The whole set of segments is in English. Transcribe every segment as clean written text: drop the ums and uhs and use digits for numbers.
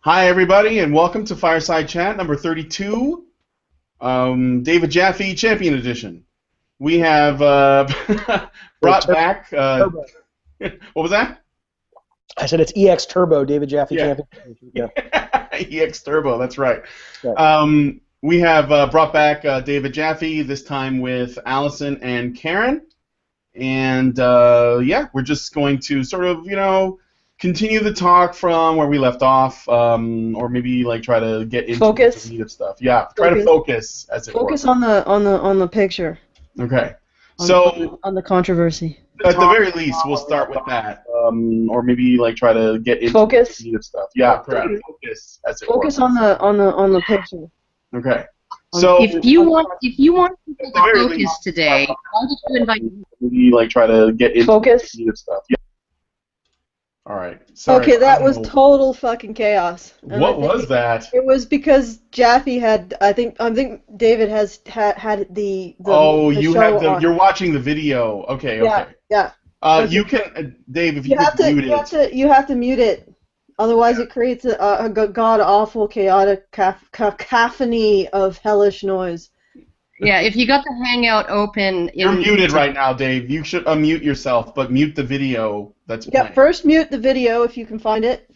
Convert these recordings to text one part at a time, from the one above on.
Hi, everybody, and welcome to Fireside Chat number 32, David Jaffe Champion Edition. We have brought back. What was that? I said it's EX Turbo, David Jaffe Champion. Yeah. EX Turbo, that's right. We have brought back David Jaffe, this time with Allison and Karen. And yeah, we're just going to sort of, continue the talk from where we left off, or maybe like try to get into the meat of stuff. Yeah, try to focus, as it were. Focus on the picture. Okay. On the controversy. At the very least, we'll start with that, or maybe like try to get into the meat of stuff. Yeah, correct. Focus, as it were. Focus on the picture. Okay. So if you want people to focus today, why did you invite me? Maybe like try to get into the meat of stuff. Yeah. All right. Sorry, okay, that was total fucking chaos. What was that? It was because Jaffe had. I think David has had the. Oh, the you show have the. on. You're watching the video. Okay. Okay. Yeah. You can, Dave, if you could mute it. You have to mute it, otherwise it creates a god awful chaotic cacophony of hellish noise. Yeah, if you got the Hangout open. You're muted right now, Dave. You should unmute yourself, but mute the video that's playing. Yeah, first mute the video if you can find it,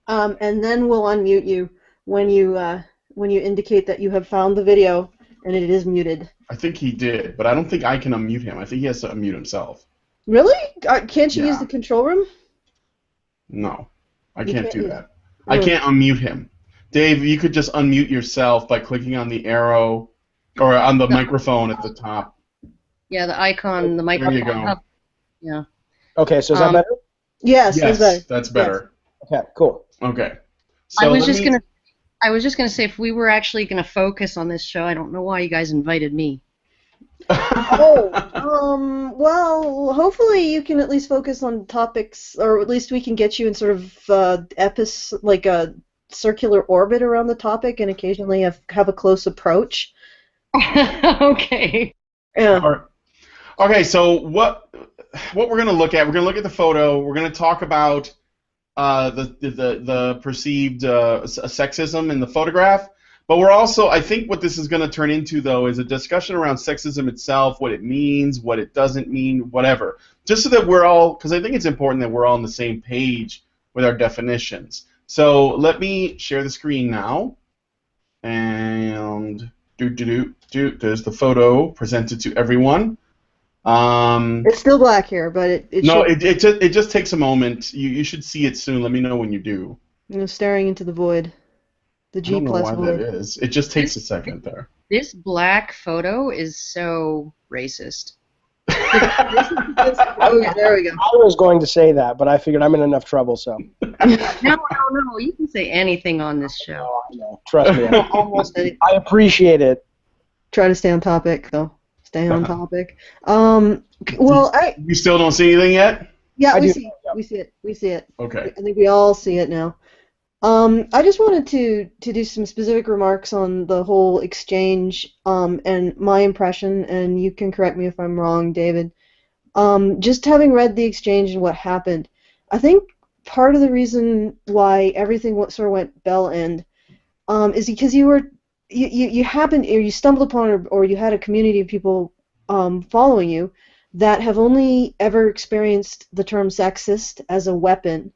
and then we'll unmute you when you indicate that you have found the video and it is muted. I think he did, but I don't think I can unmute him. I think he has to unmute himself. Really? Can't you use the control room? No, I can't do that. I can't unmute him. Dave, you could just unmute yourself by clicking on the arrow. Or on the microphone at the top. Yeah, the icon, the microphone. There you go. Yeah. Okay, so is that better? Yes, that's better. Yes. Okay, cool. Okay. So I was just gonna say, if we were actually gonna focus on this show, I don't know why you guys invited me. Well, hopefully you can at least focus on topics, or at least we can get you in sort of like a circular orbit around the topic, and occasionally have a close approach. Okay. Yeah. Okay, so what we're going to look at, we're going to look at the photo, we're going to talk about the perceived sexism in the photograph, but we're also, I think what this is going to turn into, though, is a discussion around sexism itself, what it means, what it doesn't mean, whatever. Just so that we're all, because I think it's important that we're all on the same page with our definitions. So let me share the screen now, and... There's the photo presented to everyone. It's still black here, but it just takes a moment. You should see it soon. Let me know when you do. Staring into the void. The G+ void. I don't know why that is. It just takes a second there. This black photo is so racist. Oh, there we go. I was going to say that, but I figured I'm in enough trouble, so. No. You can say anything on this show. Oh, I know. Trust me. I appreciate it. Try to stay on topic, though. Stay on topic. You still don't see anything yet? Yeah, we see it. Okay. I think we all see it now. I just wanted to do some specific remarks on the whole exchange and my impression, and you can correct me if I'm wrong, David. Just having read the exchange and what happened, I think part of the reason why everything sort of went bell end is because you stumbled upon or you had a community of people following you that have only ever experienced the term sexist as a weapon.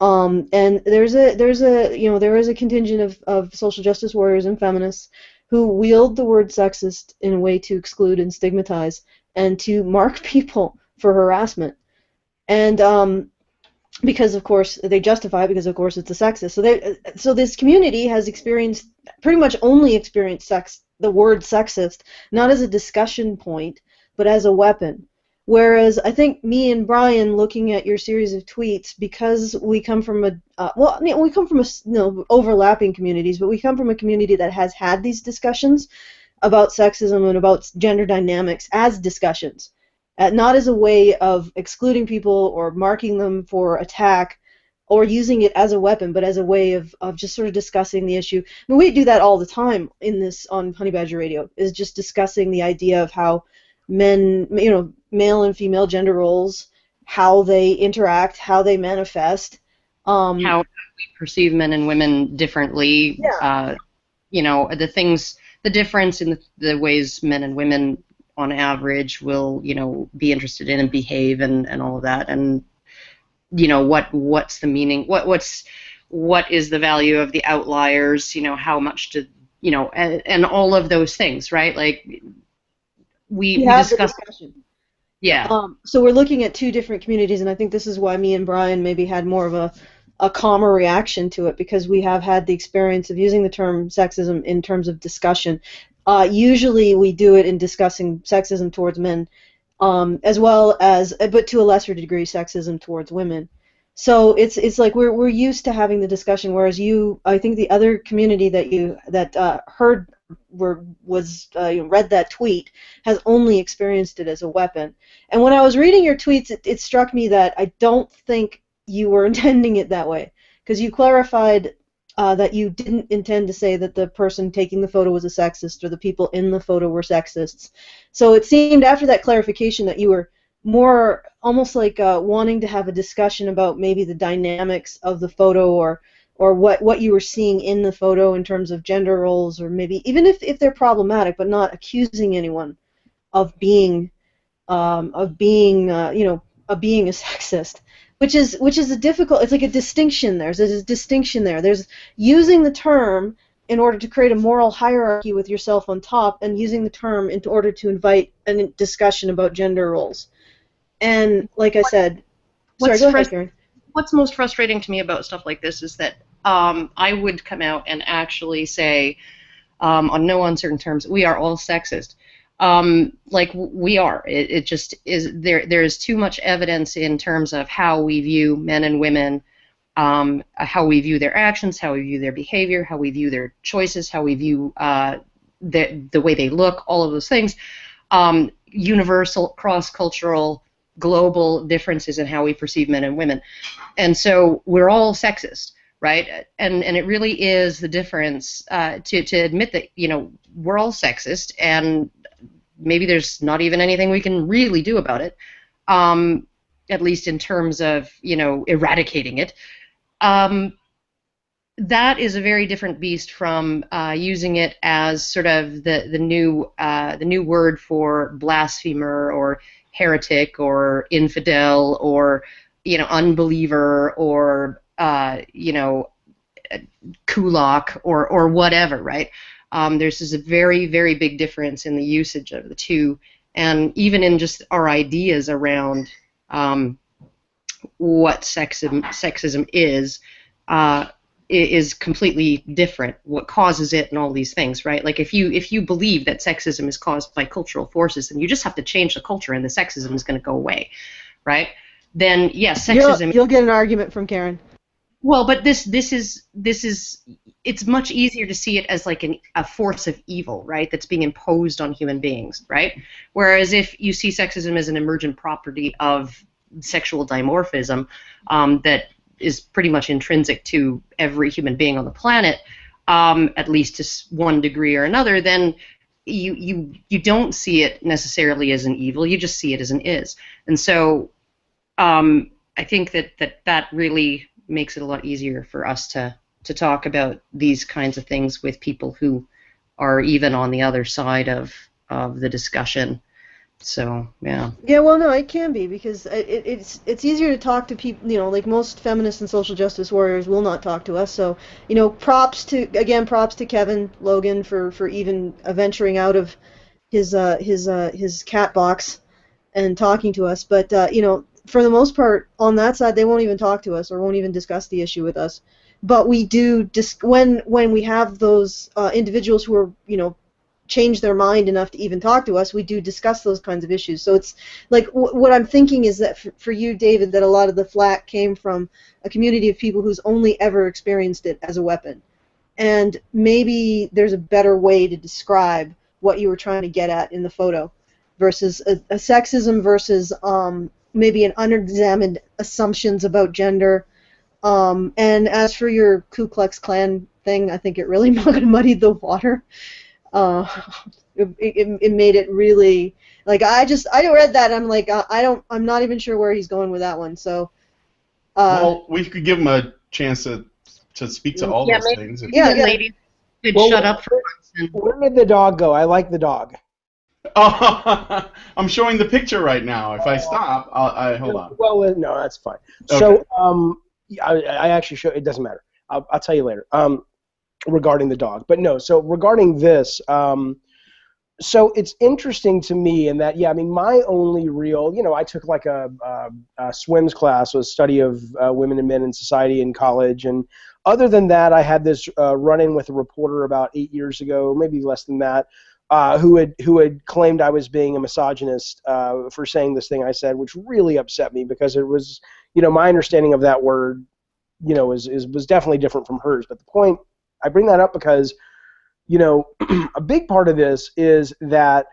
And there is a contingent of social justice warriors and feminists who wield the word sexist in a way to exclude and stigmatize and to mark people for harassment. And because of course they justify it because of course it's a sexist. So this community has pretty much only experienced the word sexist not as a discussion point but as a weapon. Whereas I think me and Brian, looking at your series of tweets, because we come from overlapping communities, but we come from a community that has had these discussions about sexism and about gender dynamics as discussions, not as a way of excluding people or marking them for attack or using it as a weapon, but as a way of just sort of discussing the issue. I mean, we do that all the time on Honey Badger Radio, is just discussing the idea of how men, male and female gender roles, how they interact, how they manifest, how we perceive men and women differently. Yeah. You know, the difference in the ways men and women on average will, you know, be interested in and behave and all of that. And, you know, what's the meaning? What is the value of the outliers? You know, how much do, you know, and all of those things, right? Like we have the discuss. discussion. Yeah. So we're looking at two different communities, and I think this is why me and Brian maybe had more of a calmer reaction to it, because we have had the experience of using the term sexism in terms of discussion. Usually we do it in discussing sexism towards men, as well as, but to a lesser degree, sexism towards women. So it's like we're used to having the discussion, whereas I think the other community that heard read that tweet has only experienced it as a weapon. And when I was reading your tweets, it struck me that I don't think you were intending it that way, because you clarified that you didn't intend to say that the person taking the photo was a sexist or the people in the photo were sexists. So it seemed after that clarification that you were more almost like wanting to have a discussion about maybe the dynamics of the photo, or what you were seeing in the photo in terms of gender roles, or maybe even if they're problematic, but not accusing anyone of being of being a sexist, which is a difficult. It's like a distinction. There's a distinction there. There's using the term in order to create a moral hierarchy with yourself on top, and using the term in order to invite a discussion about gender roles. And like I said, sorry, go ahead, Karen. What's most frustrating to me about stuff like this is that I would come out and actually say, on no uncertain terms, we are all sexist. Like we are. It just is. There is too much evidence in terms of how we view men and women, how we view their actions, how we view their behavior, how we view their choices, how we view the way they look, all of those things. Universal, cross-cultural, global differences in how we perceive men and women. And so we're all sexist, right? And it really is the difference to admit that, you know, we're all sexist, and maybe there's not even anything we can really do about it, at least in terms of, you know, eradicating it. That is a very different beast from using it as sort of the new word for blasphemer or heretic or infidel or, you know, unbeliever or you know, kulak or whatever, right? There's just a very, very big difference in the usage of the two, and even in just our ideas around what sexism is completely different. What causes it and all these things, right? Like if you believe that sexism is caused by cultural forces, then you just have to change the culture, and the sexism is going to go away, right? Then yes, sexism. You'll get an argument from Karen. Well, but this is it's much easier to see it as like a force of evil, right? That's being imposed on human beings, right? Whereas if you see sexism as an emergent property of sexual dimorphism, that is pretty much intrinsic to every human being on the planet, at least to one degree or another, then you don't see it necessarily as an evil. You just see it as an is. And so I think that really makes it a lot easier for us to talk about these kinds of things with people who are even on the other side of the discussion. So yeah. Yeah, well, no, it can be, because it's easier to talk to people. You know, like most feminists and social justice warriors will not talk to us. So, you know, props to Kevin Logan for even venturing out of his cat box and talking to us. But you know, for the most part, on that side, they won't even talk to us or won't even discuss the issue with us. But we do when we have those individuals who are, you know, change their mind enough to even talk to us, we do discuss those kinds of issues. So it's like what I'm thinking is that for you, David, that a lot of the flack came from a community of people who's only ever experienced it as a weapon. And maybe there's a better way to describe what you were trying to get at in the photo versus a sexism versus maybe an unexamined assumptions about gender. And as for your Ku Klux Klan thing, I think it really muddied the water. It made it really, like, I read that and I'm like, I'm not even sure where he's going with that one. So Well, we could give them a chance to speak to all Yeah, those maybe things. Yeah, the yeah. ladies could Well, shut up for once. And, Where did the dog go? I like the dog. Oh, I'm showing the picture right now. If I stop, hold on. Well, no, that's fine. Okay. So, I actually show. It doesn't matter. I'll tell you later. Regarding the dog, but no. So regarding this, so it's interesting to me in that, yeah, I mean, my only real, I took like a swims class, was study of women and men in society in college, and other than that, I had this run-in with a reporter about 8 years ago, maybe less than that, who had claimed I was being a misogynist for saying this thing I said, which really upset me because it was, my understanding of that word, was definitely different from hers. But the point, I bring that up because, a big part of this is that,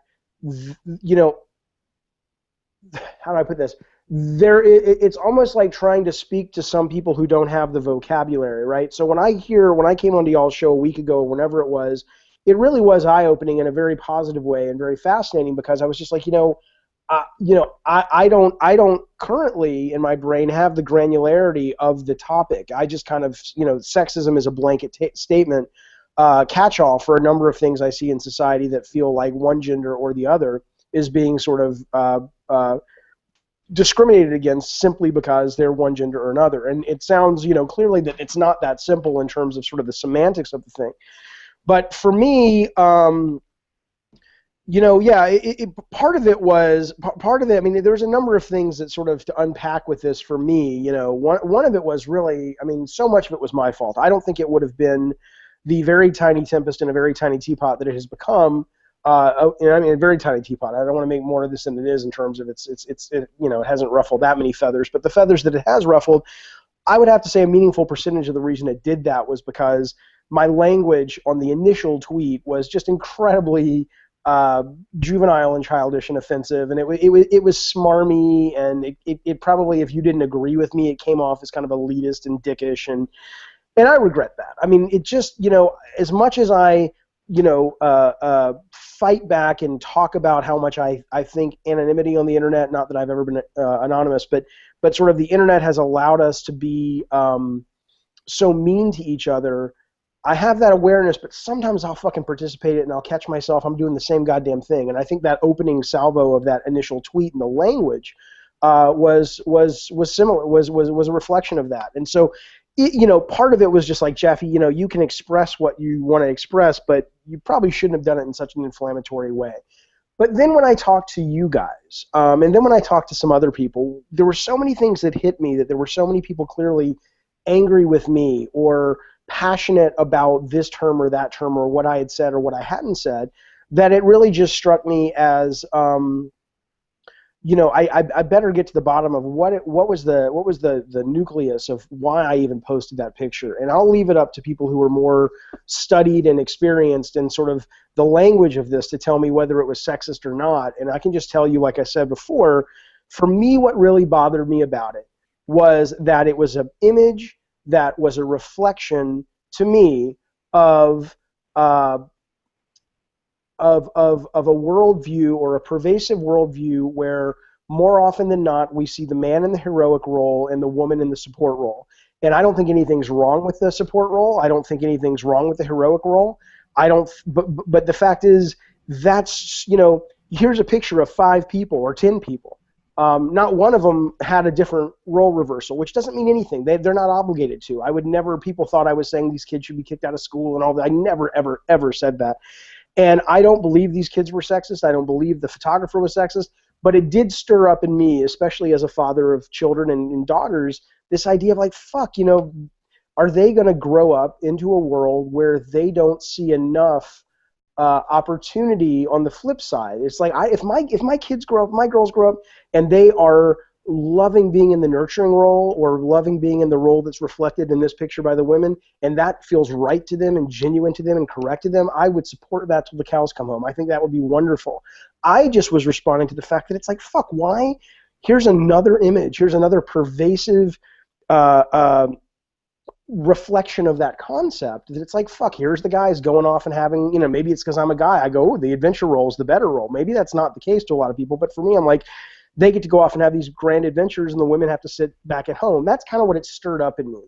how do I put this? It's almost like trying to speak to some people who don't have the vocabulary, right? So when I came onto y'all's show a week ago, or whenever it really was eye-opening in a very positive way and very fascinating, because I was just like, I don't currently in my brain have the granularity of the topic. I just kind of, sexism is a blanket statement, catch-all for a number of things I see in society that feel like one gender or the other is being sort of discriminated against simply because they're one gender or another. And it sounds, clearly that it's not that simple in terms of sort of the semantics of the thing. But for me, part of it, I mean, there was a number of things that sort of to unpack with this for me. One of it was really, I mean, so much of it was my fault. I don't think it would have been the very tiny tempest in a very tiny teapot that it has become. I mean, a very tiny teapot. I don't want to make more of this than it is in terms of it hasn't ruffled that many feathers, but the feathers that it has ruffled, I would have to say a meaningful percentage of the reason it did that was because my language on the initial tweet was just incredibly juvenile and childish and offensive, and it was smarmy, and it probably, if you didn't agree with me, it came off as kind of elitist and dickish, and I regret that. I mean, it just, as much as I fight back and talk about how much I think anonymity on the internet, not that I've ever been anonymous, but sort of the internet has allowed us to be so mean to each other. I have that awareness, but sometimes I'll fucking participate in it and I'll catch myself I'm doing the same goddamn thing. And I think that opening salvo of that initial tweet and the language was similar, was a reflection of that. And so, part of it was just like, Jaffe, you can express what you want to express, but you probably shouldn't have done it in such an inflammatory way. But then when I talked to you guys, and then when I talked to some other people, there were so many things that hit me, that there were so many people clearly angry with me or passionate about this term or that term or what I had said or what I hadn't said, that it really just struck me as, I better get to the bottom of what was the nucleus of why I even posted that picture. And I'll leave it up to people who are more studied and experienced in sort of the language of this to tell me whether it was sexist or not. And I can just tell you, like I said before, for me, what really bothered me about it was that it was an image that was a reflection to me of a worldview, or a pervasive worldview, where more often than not we see the man in the heroic role and the woman in the support role. And I don't think anything's wrong with the support role. I don't think anything's wrong with the heroic role. But the fact is, that's, here's a picture of 5 people or 10 people. Not one of them had a different role reversal, which doesn't mean anything. They're not obligated to. I would never, people thought I was saying these kids should be kicked out of school and all that. I never, ever, ever said that. And I don't believe these kids were sexist. I don't believe the photographer was sexist. But it did stir up in me, especially as a father of children and daughters, this idea of like, fuck, are they going to grow up into a world where they don't see enough opportunity on the flip side? It's like, if my kids grow up, my girls grow up, and they are loving being in the nurturing role or loving being in the role that's reflected in this picture by the women, and that feels right to them and genuine to them and correct to them, I would support that till the cows come home. I think that would be wonderful. I just was responding to the fact that it's like, fuck, why? Here's another image. Here's another pervasive reflection of that concept, that it's like, fuck, here's the guys going off and having, maybe it's because I'm a guy, I go, oh, the adventure role is the better role. Maybe that's not the case to a lot of people, but for me, I'm like, they get to go off and have these grand adventures, and the women have to sit back at home. That's kind of what it stirred up in me.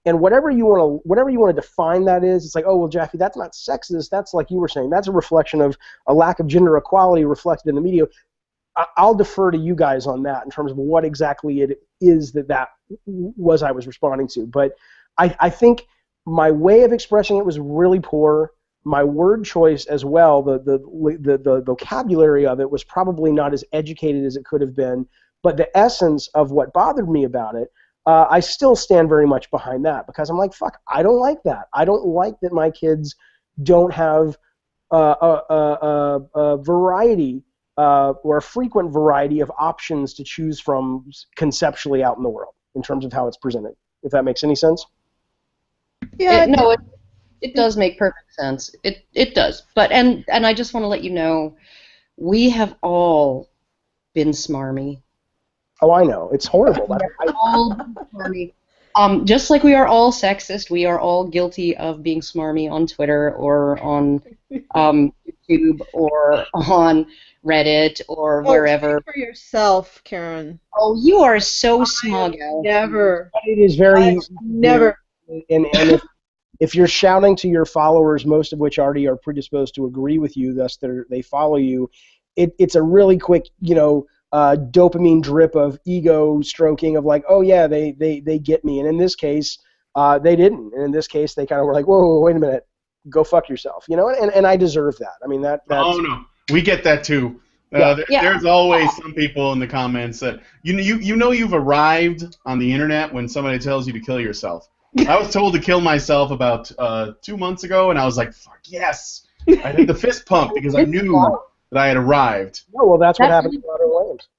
And whatever you want to define that is, it's like, oh well, Jaffe, that's not sexist. That's like you were saying. That's a reflection of a lack of gender equality reflected in the media. I'll defer to you guys on that in terms of what exactly it is that was I was responding to. But I think my way of expressing it was really poor. My word choice as well, the vocabulary of it was probably not as educated as it could have been. But the essence of what bothered me about it, I still stand very much behind that, because I'm like, fuck, I don't like that. I don't like that my kids don't have a variety or a frequent variety of options to choose from conceptually out in the world in terms of how it's presented, if that makes any sense. Yeah. It does make perfect sense. It does. But and I just want to let you know, we have all been smarmy. Oh, I know. It's horrible. All smarmy. Just like we are all sexist, we are all guilty of being smarmy on Twitter or on YouTube or on Reddit or wherever. Speak for yourself, Karen. Oh, you are so smug. Never. It is very never. And if you're shouting to your followers, most of which already are predisposed to agree with you, thus they follow you, it's a really quick, dopamine drip of ego stroking of like, oh yeah, they get me. And in this case, they didn't. And in this case, they kind of were like, whoa, wait a minute, go fuck yourself, and I deserve that. I mean, that's... Oh no, we get that too. There's always some people in the comments that you've arrived on the internet when somebody tells you to kill yourself. I was told to kill myself about 2 months ago, and I was like, fuck yes. I did the fist pump because I knew that I had arrived. Oh, well, that's what happened to Robin Williams.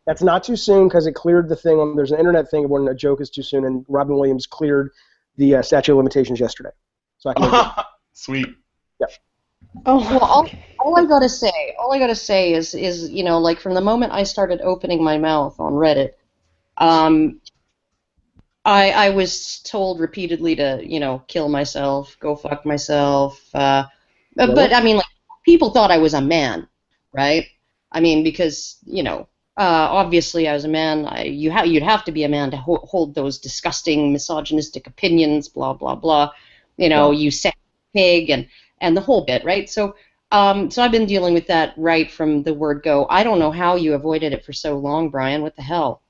That's not too soon, because it cleared the thing. There's an internet thing of when a joke is too soon, and Robin Williams cleared the statute of limitations yesterday. So I can Sweet. Yeah. Oh, well, all I gotta say is like from the moment I started opening my mouth on Reddit, I was told repeatedly to kill myself, go fuck myself. But I mean, like, people thought I was a man, right? I mean, because obviously I was a man. You'd have to be a man to hold those disgusting misogynistic opinions, blah blah blah. You sex pig and the whole bit, right? So I've been dealing with that right from the word go. I don't know how you avoided it for so long, Brian. What the hell?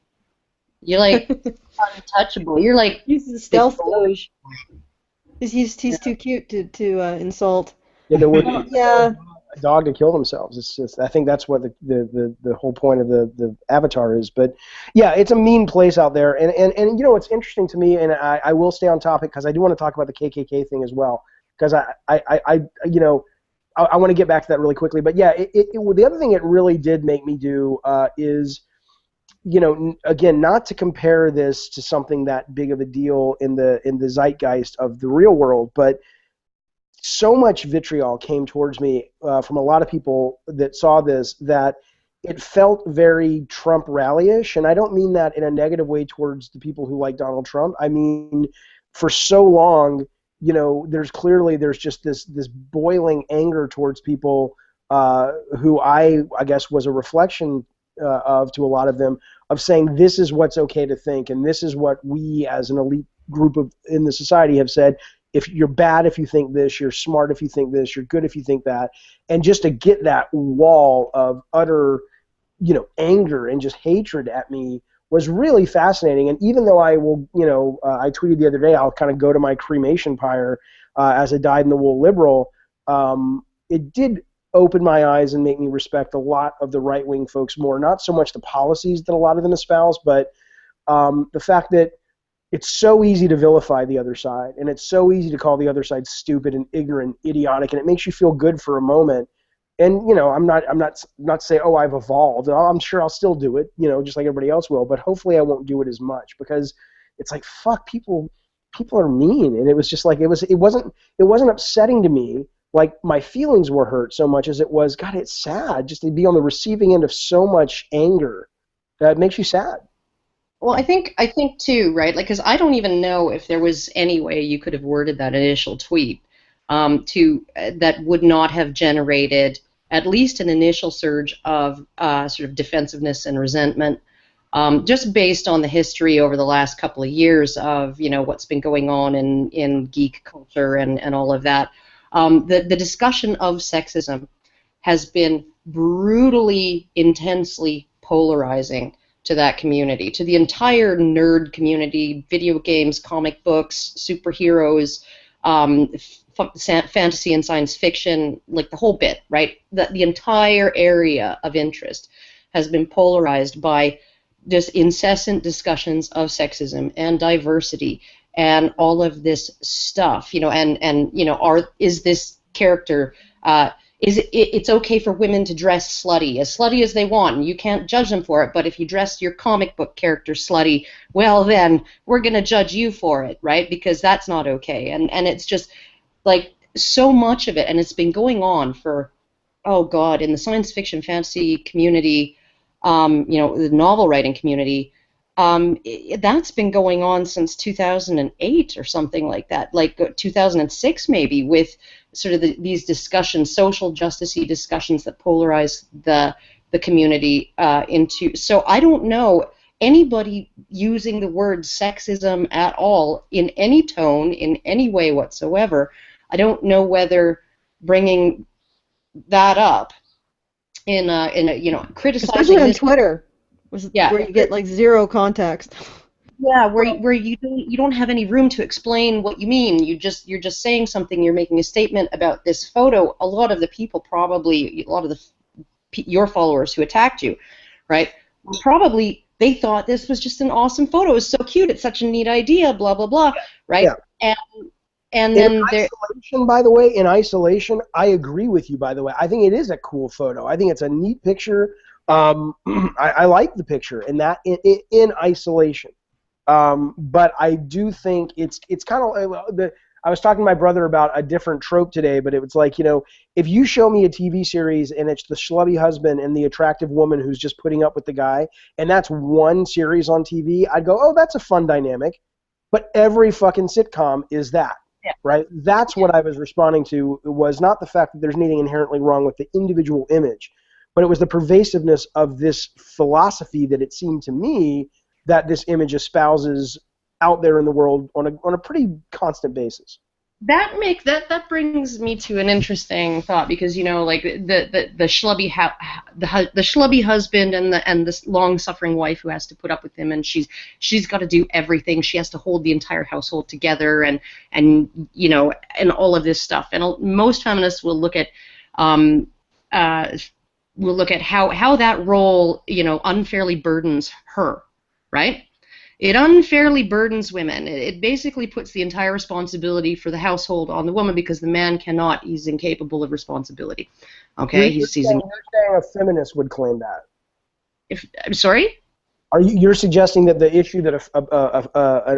You're like untouchable. You're like he's a stealth doge. He's too cute to insult. Yeah, there were a dog to kill themselves. It's just, I think that's what the whole point of the Avatar is. But yeah, it's a mean place out there. And it's interesting to me, and I will stay on topic because I do want to talk about the KKK thing as well, because I want to get back to that really quickly. But yeah, the other thing it really did make me do is, again, not to compare this to something that big of a deal in the zeitgeist of the real world, but so much vitriol came towards me from a lot of people that saw this that it felt very Trump rally-ish, and I don't mean that in a negative way towards the people who like Donald Trump. I mean, for so long, there's just this boiling anger towards people who I guess was a reflection of, to a lot of them, of saying this is what's okay to think, and this is what we as an elite group in the society have said. If you're bad if you think this, you're smart if you think this, you're good if you think that. And just to get that wall of utter, anger and just hatred at me was really fascinating. And even though I will, I tweeted the other day, I'll kind of go to my cremation pyre as a dyed-in-the-wool liberal, it did open my eyes and make me respect a lot of the right-wing folks more. Not so much the policies that a lot of them espouse, but the fact that it's so easy to vilify the other side, and it's so easy to call the other side stupid and ignorant, idiotic, and it makes you feel good for a moment. And I'm not saying, oh, I've evolved. I'm sure I'll still do it, just like everybody else will. But hopefully, I won't do it as much, because it's like, fuck, people are mean. And it was just like it wasn't upsetting to me. Like, my feelings were hurt so much as it was, God, it's sad just to be on the receiving end of so much anger that makes you sad. Well, I think too, right? Like, because I don't even know if there was any way you could have worded that initial tweet that would not have generated at least an initial surge of sort of defensiveness and resentment, just based on the history over the last couple of years of what's been going on in geek culture and all of that. The discussion of sexism has been brutally, intensely polarizing to that community, to the entire nerd community, video games, comic books, superheroes, fantasy and science fiction, like the whole bit, right? The entire area of interest has been polarized by just incessant discussions of sexism and diversity and all of this stuff, is this character, it's okay for women to dress slutty as they want, and you can't judge them for it, but if you dress your comic book character slutty, well then, we're going to judge you for it, right? Because that's not okay, and it's just, like, so much of it, and it's been going on for, oh god, in the science fiction fantasy community, the novel writing community, that's been going on since 2008 or something like that, like 2006 maybe, with sort of these discussions, social justice-y discussions that polarize the community into. So I don't know anybody using the word sexism at all in any tone, in any way whatsoever. I don't know whether bringing that up in a criticizing especially on this, Twitter, yeah, where you get like zero context. yeah, where you don't have any room to explain what you mean. You're just saying something. You're making a statement about this photo. A lot of the people, probably a lot of your followers who attacked you, right? Probably they thought this was just an awesome photo. It's so cute. It's such a neat idea. Blah blah blah. Right? Yeah. And then isolation, by the way, in isolation, I agree with you. By the way, I think it is a cool photo. I think it's a neat picture. I like the picture in in isolation. But I do think it's kind of I was talking to my brother about a different trope today, but it was like, if you show me a TV series and it's the schlubby husband and the attractive woman who's just putting up with the guy, and that's one series on TV, I'd go, oh, that's a fun dynamic. But every fucking sitcom is that. Yeah. Right? That's what I was responding to. It was not the fact that there's anything inherently wrong with the individual image, but it was the pervasiveness of this philosophy that it seemed to me that this image espouses out there in the world on a pretty constant basis. That brings me to an interesting thought, because like the schlubby the schlubby husband and this long-suffering wife who has to put up with him, and she's got to do everything. She has to hold the entire household together, and all of this stuff. And most feminists will look at how that role unfairly burdens her, right? It unfairly burdens women. It basically puts the entire responsibility for the household on the woman, because the man cannot. He's incapable of responsibility. Okay, You're saying a feminist would claim that. I'm sorry? You're suggesting that the issue that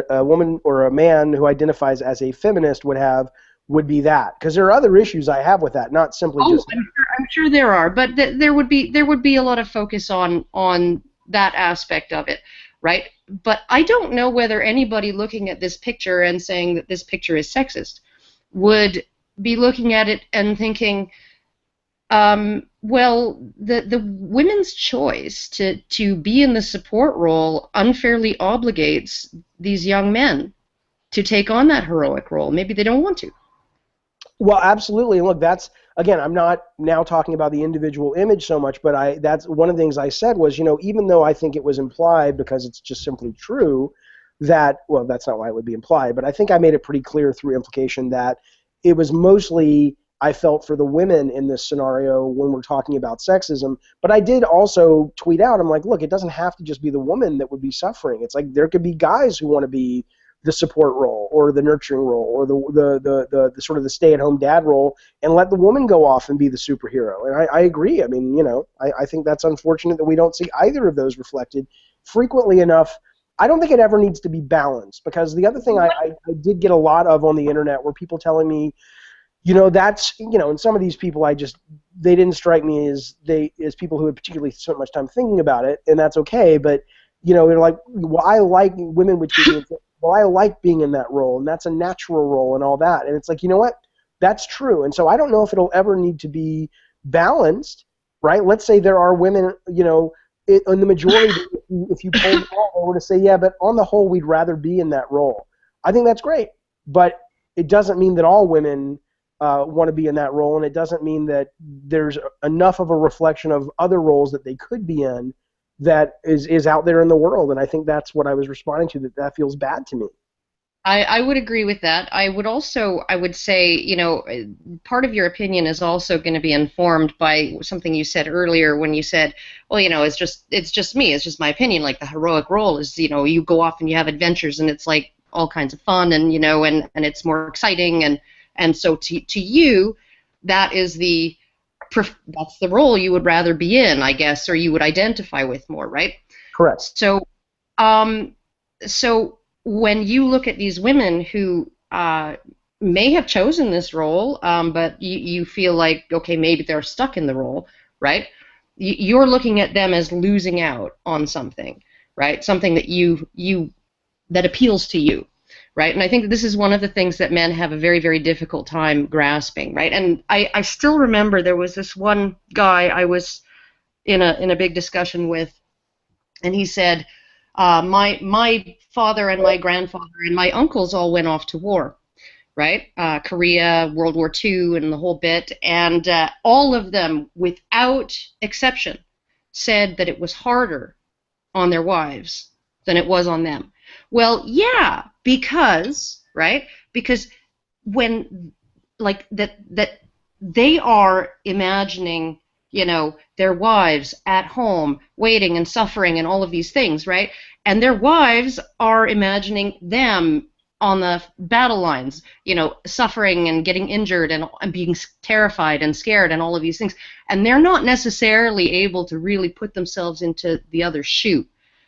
a woman or a man who identifies as a feminist would be that? Because there are other issues I have with that, not simply just. I'm sure there are, but there would be a lot of focus on that aspect of it, right? But I don't know whether anybody looking at this picture and saying that this picture is sexist would be looking at it and thinking, well, the women's choice to be in the support role unfairly obligates these young men to take on that heroic role. Maybe they don't want to. Well, absolutely. And look, that's, again, I'm not now talking about the individual image so much, but that's one of the things I said was, even though I think it was implied, because it's just simply true, that, well, that's not why it would be implied, but I think I made it pretty clear through implication that it was mostly, I felt, for the women in this scenario when we're talking about sexism. But I did also tweet out, I'm like, look, it doesn't have to just be the woman that would be suffering. It's like there could be guys who want to be the support role or the nurturing role or the sort of the stay-at-home dad role, and let the woman go off and be the superhero. And I agree. I mean, I think that's unfortunate that we don't see either of those reflected frequently enough. I don't think it ever needs to be balanced, because the other thing I did get a lot of on the internet were people telling me, that's, and some of these people they didn't strike me as people who had particularly spent much time thinking about it, and that's okay, but, they're like, well, I like women which well, I like being in that role, and that's a natural role and all that. And it's like, you know what? That's true. And so I don't know if it'll ever need to be balanced, right? Let's say there are women, in the majority, if you poll them all, they were to say, yeah, but on the whole, we'd rather be in that role. I think that's great, but it doesn't mean that all women want to be in that role, and it doesn't mean that there's enough of a reflection of other roles that they could be in that is out there in the world, and I think that's what I was responding to, that feels bad to me. I would agree with that. I would say, part of your opinion is also going to be informed by something you said earlier when you said, well, it's just me, it's just my opinion. Like the heroic role is, you go off and you have adventures and it's like all kinds of fun and, and it's more exciting and so to you, that's the role you would rather be in, I guess, or you would identify with more, right? Correct. So, so when you look at these women who may have chosen this role, but you feel like, okay, maybe they're stuck in the role, right? You're looking at them as losing out on something, right? Something that that appeals to you, right? And I think that this is one of the things that men have a very, very difficult time grasping, right? And I still remember there was this one guy I was in a big discussion with, and he said, my father and my grandfather and my uncles all went off to war, right? Korea, World War II, and the whole bit. And all of them, without exception, said that it was harder on their wives than it was on them. Well, yeah, because, right? Because when, like, that they are imagining, their wives at home waiting and suffering and all of these things, right? And their wives are imagining them on the battle lines, suffering and getting injured and being terrified and scared and all of these things. And they're not necessarily able to really put themselves into the other's shoe,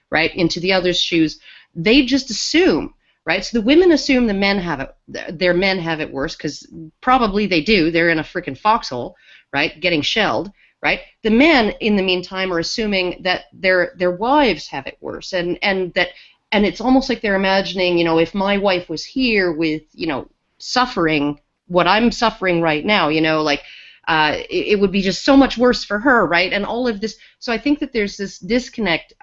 right? Into the other's shoes. They just assume, right? So the women assume their men have it worse, because probably they do. They're in a freaking foxhole, right? Getting shelled. Right? The men, in the meantime, are assuming that their wives have it worse, and it's almost like they're imagining, if my wife was here with, suffering what I'm suffering right now, it would be just so much worse for her, right? And all of this. So I think that there's this disconnect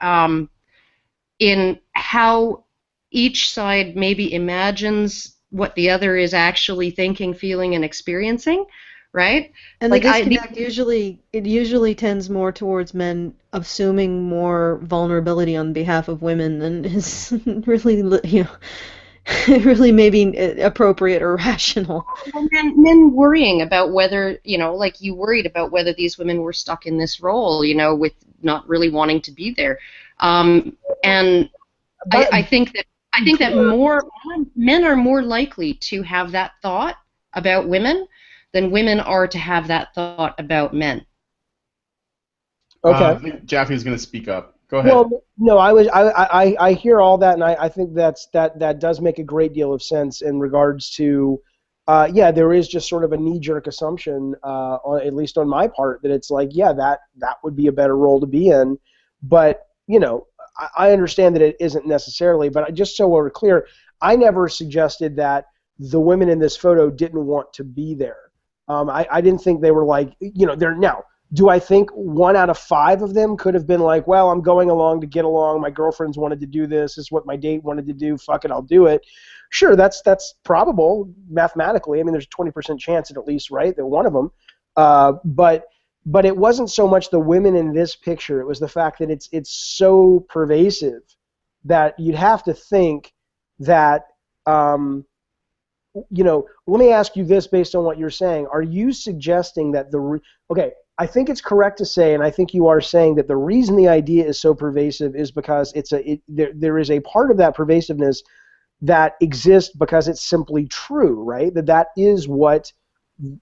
in how each side maybe imagines what the other is actually thinking, feeling, and experiencing. Right? And the disconnect usually tends more towards men assuming more vulnerability on behalf of women than is really, really maybe appropriate or rational. Men worrying about whether, like you worried about whether these women were stuck in this role, with not really wanting to be there. And I think that more men are more likely to have that thought about women than women are to have that thought about men. Okay. I think Jaffe's going to speak up. Go ahead. Well, no, I hear all that, and I think that does make a great deal of sense in regards to, there is just sort of a knee-jerk assumption, at least on my part, that it's like, that would be a better role to be in, but I understand that it isn't necessarily. But just so we're clear, I never suggested that the women in this photo didn't want to be there. I didn't think they were like, they're now. Do I think 1 out of 5 of them could have been like, well, I'm going along to get along. My girlfriends wanted to do this. This is what my date wanted to do. Fuck it, I'll do it. Sure, that's probable mathematically. I mean, there's a 20% chance at least, right, that one of them. But it wasn't so much the women in this picture. It was the fact that it's so pervasive that you'd have to think that. Let me ask you this based on what you're saying. Are you suggesting that I think it's correct to say, and I think you are saying that the reason the idea is so pervasive is because there is a part of that pervasiveness that exists because it's simply true, right? That is what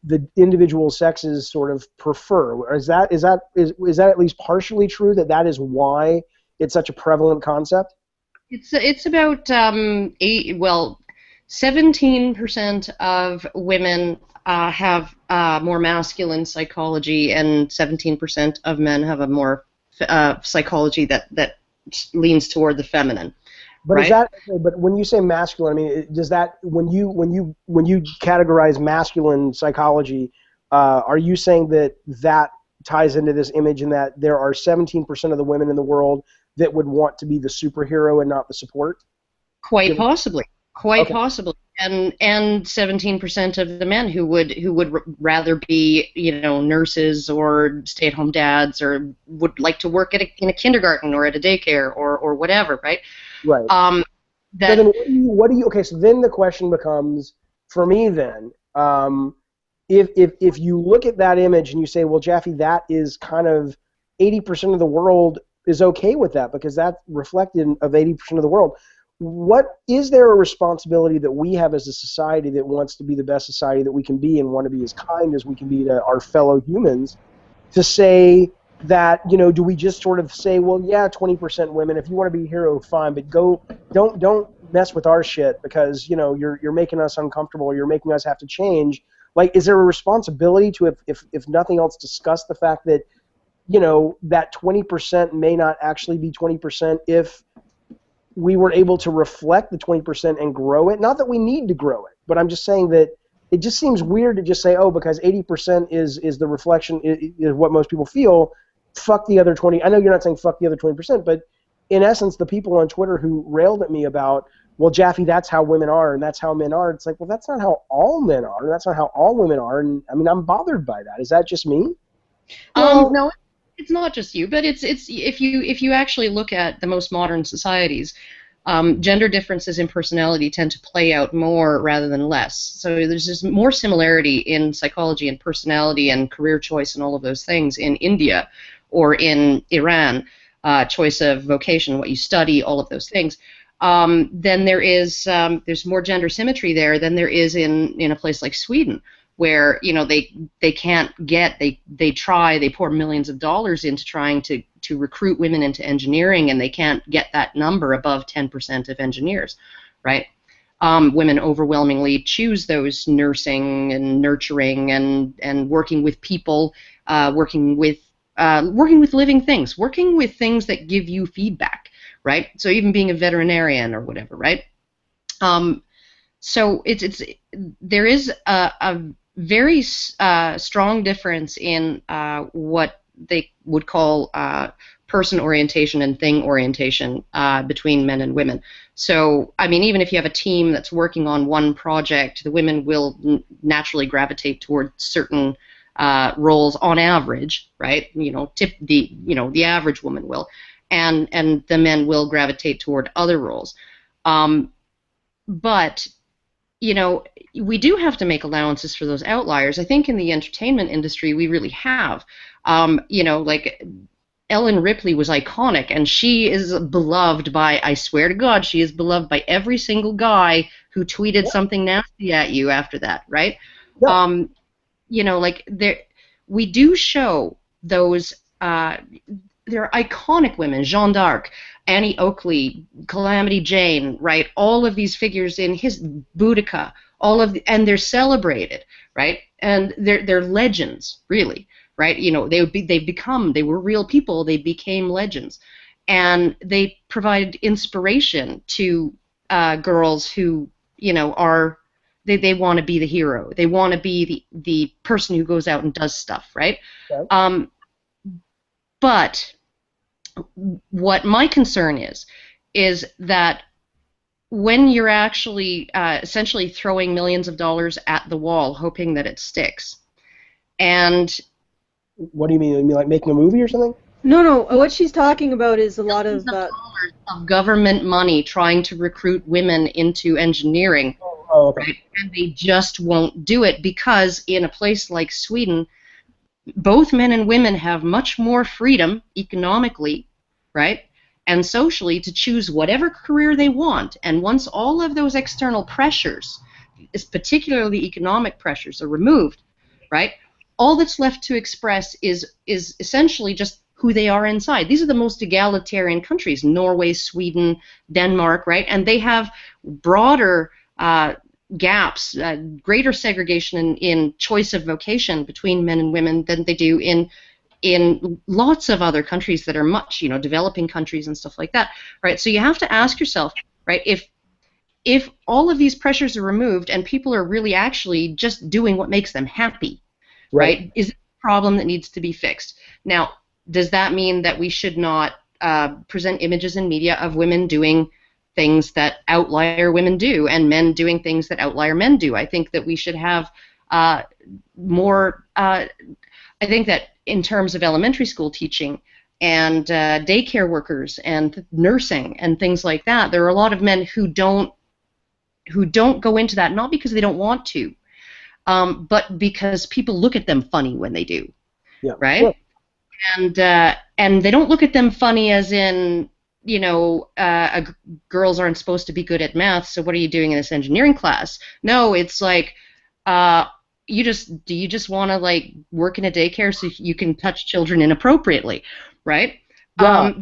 the individual sexes sort of prefer. Is that at least partially true, that is why it's such a prevalent concept? It's about 17% of women have more masculine psychology, and 17% of men have a more psychology that leans toward the feminine. But right? But when you say masculine, I mean, does that when you categorize masculine psychology, Are you saying that that ties into this image, in that there are 17% of the women in the world that would want to be the superhero and not the support? Quite possibly. Quite Okay. possibly. And 17% of the men who would rather be, nurses or stay-at-home dads, or would like to work in a kindergarten or at a daycare or whatever, right? Right. Um, So then what do you okay, so then the question becomes, for me then, if you look at that image and you say, well, Jaffe, that is kind of 80% of the world is okay with that, because that's reflected of 80% of the world. What is there a responsibility that we have as a society that wants to be the best society that we can be and want to be as kind as we can be to our fellow humans, to say that, do we just sort of say, well, yeah, 20% women, if you want to be a hero, fine, but don't mess with our shit, because you're making us uncomfortable, or you're making us have to change. Like, is there a responsibility to, if nothing else, discuss the fact that that 20% may not actually be 20% if we were able to reflect the 20% and grow it? Not that we need to grow it, but I'm just saying that it just seems weird to just say, oh, because 80% is the reflection, is what most people feel, fuck the other 20. I know you're not saying fuck the other 20%, but in essence, the people on Twitter who railed at me about, well, Jaffe, that's how women are and that's how men are, it's like, well, that's not how all men are, and that's not how all women are, and I mean, I'm bothered by that. Is that just me? No, it's not just you, but it's if you actually look at the most modern societies, gender differences in personality tend to play out more rather than less. So there's just more similarity in psychology and personality and career choice and all of those things in India or in Iran, choice of vocation, what you study, all of those things. Then there's more gender symmetry there than there is in a place like Sweden, where they can't get, they pour millions of dollars into trying to recruit women into engineering, and they can't get that number above 10% of engineers, right? Women overwhelmingly choose those nursing and nurturing and working with people, working with living things, working with things that give you feedback, right? So even being a veterinarian or whatever, right? So there is a very strong difference in what they would call person orientation and thing orientation between men and women. So, I mean, even if you have a team that's working on one project, the women will naturally gravitate toward certain roles on average, right? The average woman will, and the men will gravitate toward other roles. But we do have to make allowances for those outliers. I think in the entertainment industry we really have. Like Ellen Ripley was iconic, and she is beloved by, I swear to God, she is beloved by every single guy who tweeted something nasty at you after that, right? Yeah. We do show those, they're iconic women, Jeanne d'Arc, Annie Oakley, Calamity Jane, right? All of these figures in his Boudica, and they're celebrated, right? And they're legends, really, right? They were real people. They became legends, and they provide inspiration to girls who they want to be the hero. They want to be the person who goes out and does stuff, right? Okay. But what my concern is that when you're actually essentially throwing millions of dollars at the wall, hoping that it sticks, and What do you mean? You mean like making a movie or something? No. What she's talking about is a lot of dollars of government money trying to recruit women into engineering, Oh, okay. right? And they just won't do it because in a place like Sweden, both men and women have much more freedom economically, right, and socially to choose whatever career they want. And once all of those external pressures, particularly economic pressures, are removed, right, all that's left to express is essentially just who they are inside. These are the most egalitarian countries: Norway, Sweden, Denmark, right? And they have broader gaps, greater segregation in choice of vocation between men and women than they do in lots of other countries that are much, developing countries and stuff like that, right? So you have to ask yourself, right, if all of these pressures are removed and people are really actually just doing what makes them happy, right? Is it a problem that needs to be fixed? Now, does that mean that we should not present images in media of women doing things that outlier women do and men doing things that outlier men do? I think that we should have more. I think that in terms of elementary school teaching and daycare workers and nursing and things like that, there are a lot of men who don't go into that, not because they don't want to, but because people look at them funny when they do, right? Sure. And they don't look at them funny as in, you know, girls aren't supposed to be good at math, so what are you doing in this engineering class? No, it's like, do you just want to like work in a daycare so you can touch children inappropriately, right? Yeah.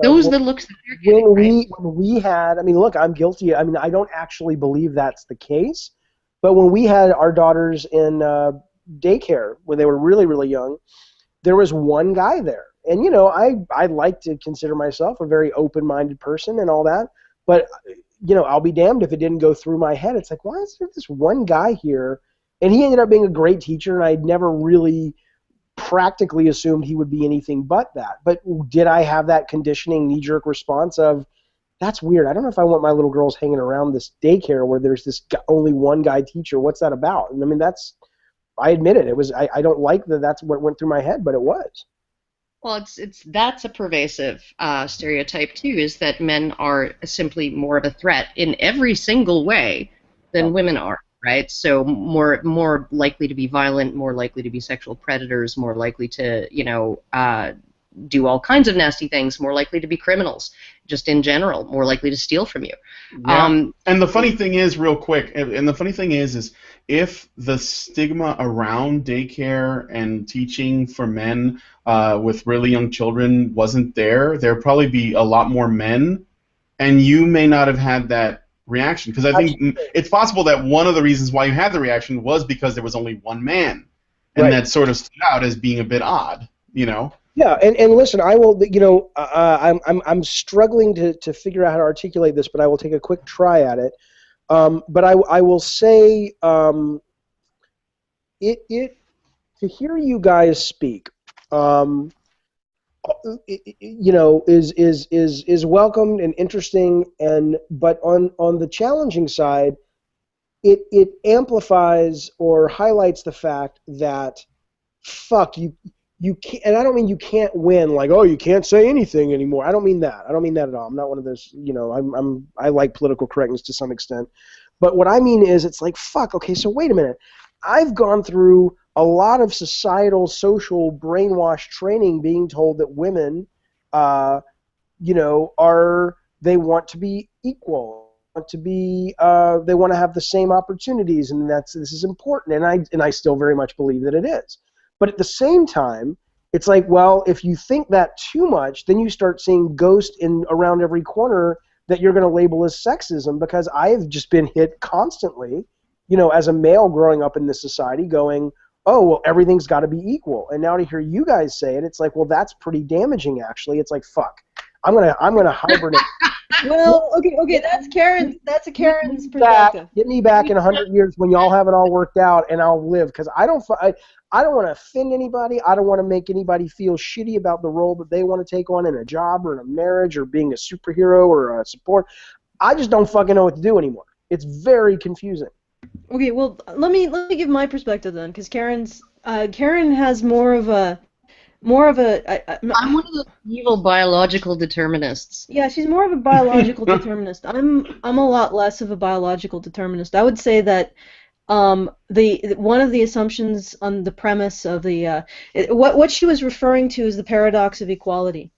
Those are the looks that they're getting, when we had, I mean, look, I'm guilty. I mean, I don't actually believe that's the case, but when we had our daughters in daycare when they were really, really young, there was one guy there. And, you know, I like to consider myself a very open-minded person and all that, but, you know, I'll be damned if it didn't go through my head. It's like, why is there this one guy here? And he ended up being a great teacher, and I'd never really practically assumed he would be anything but that. But did I have that conditioning knee-jerk response of, that's weird, I don't know if I want my little girls hanging around this daycare where there's this only one guy teacher, what's that about? And I mean, I admit it, I don't like that's what went through my head, but it was. Well, that's a pervasive stereotype too, is that men are simply more of a threat in every single way than women are. Right, so more likely to be violent, more likely to be sexual predators, more likely to, you know, do all kinds of nasty things, more likely to be criminals, just in general, more likely to steal from you. Yeah. And the funny thing is, real quick, is if the stigma around daycare and teaching for men with really young children wasn't there, there'd probably be a lot more men, and you may not have had that reaction, because I think it's possible that one of the reasons why you had the reaction was because there was only one man, and that sort of stood out as being a bit odd, you know. Yeah, and listen, I will, you know, I'm struggling to figure out how to articulate this, but I will take a quick try at it. But I will say, to hear you guys speak, you know, is welcomed and interesting, but on the challenging side, it amplifies or highlights the fact that you can't, and I don't mean you can't win, like, oh, you can't say anything anymore. I don't mean that at all. I'm not one of those, you know, I like political correctness to some extent, but what I mean is, it's like, fuck, okay, so wait a minute, I've gone through a lot of societal, social brainwash training, being told that women, you know, they want to be equal, they want to have the same opportunities, and this is important, and I still very much believe that it is. But at the same time, it's like, well, if you think that too much, then you start seeing ghosts around every corner that you're going to label as sexism, because I've just been hit constantly, you know, as a male growing up in this society, going, oh, well, everything's got to be equal. And now to hear you guys say it, it's like, well, that's pretty damaging, actually. It's like, fuck, I'm gonna hibernate. Well, okay, that's a Karen's perspective. Get me back in 100 years when y'all have it all worked out, and I'll live, because I don't want to offend anybody. I don't want to make anybody feel shitty about the role that they want to take on in a job or in a marriage or being a superhero or a support. I just don't fucking know what to do anymore. It's very confusing. Okay, well, let me give my perspective then, because Karen has more of a I'm one of the evil biological determinists. Yeah, she's more of a biological determinist. I'm a lot less of a biological determinist. I would say that one of the assumptions on the premise of what she was referring to is the paradox of equality.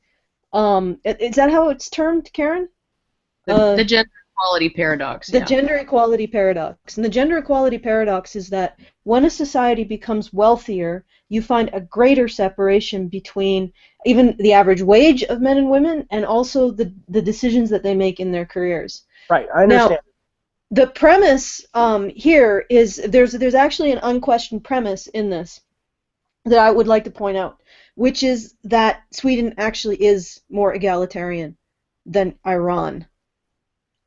Is that how it's termed, Karen? The gender equality paradox. The gender equality paradox. And the gender equality paradox is that when a society becomes wealthier, you find a greater separation between even the average wage of men and women and also the decisions that they make in their careers. Right, I understand. Now, the premise here is there's actually an unquestioned premise in this that I would like to point out, which is that Sweden actually is more egalitarian than Iran.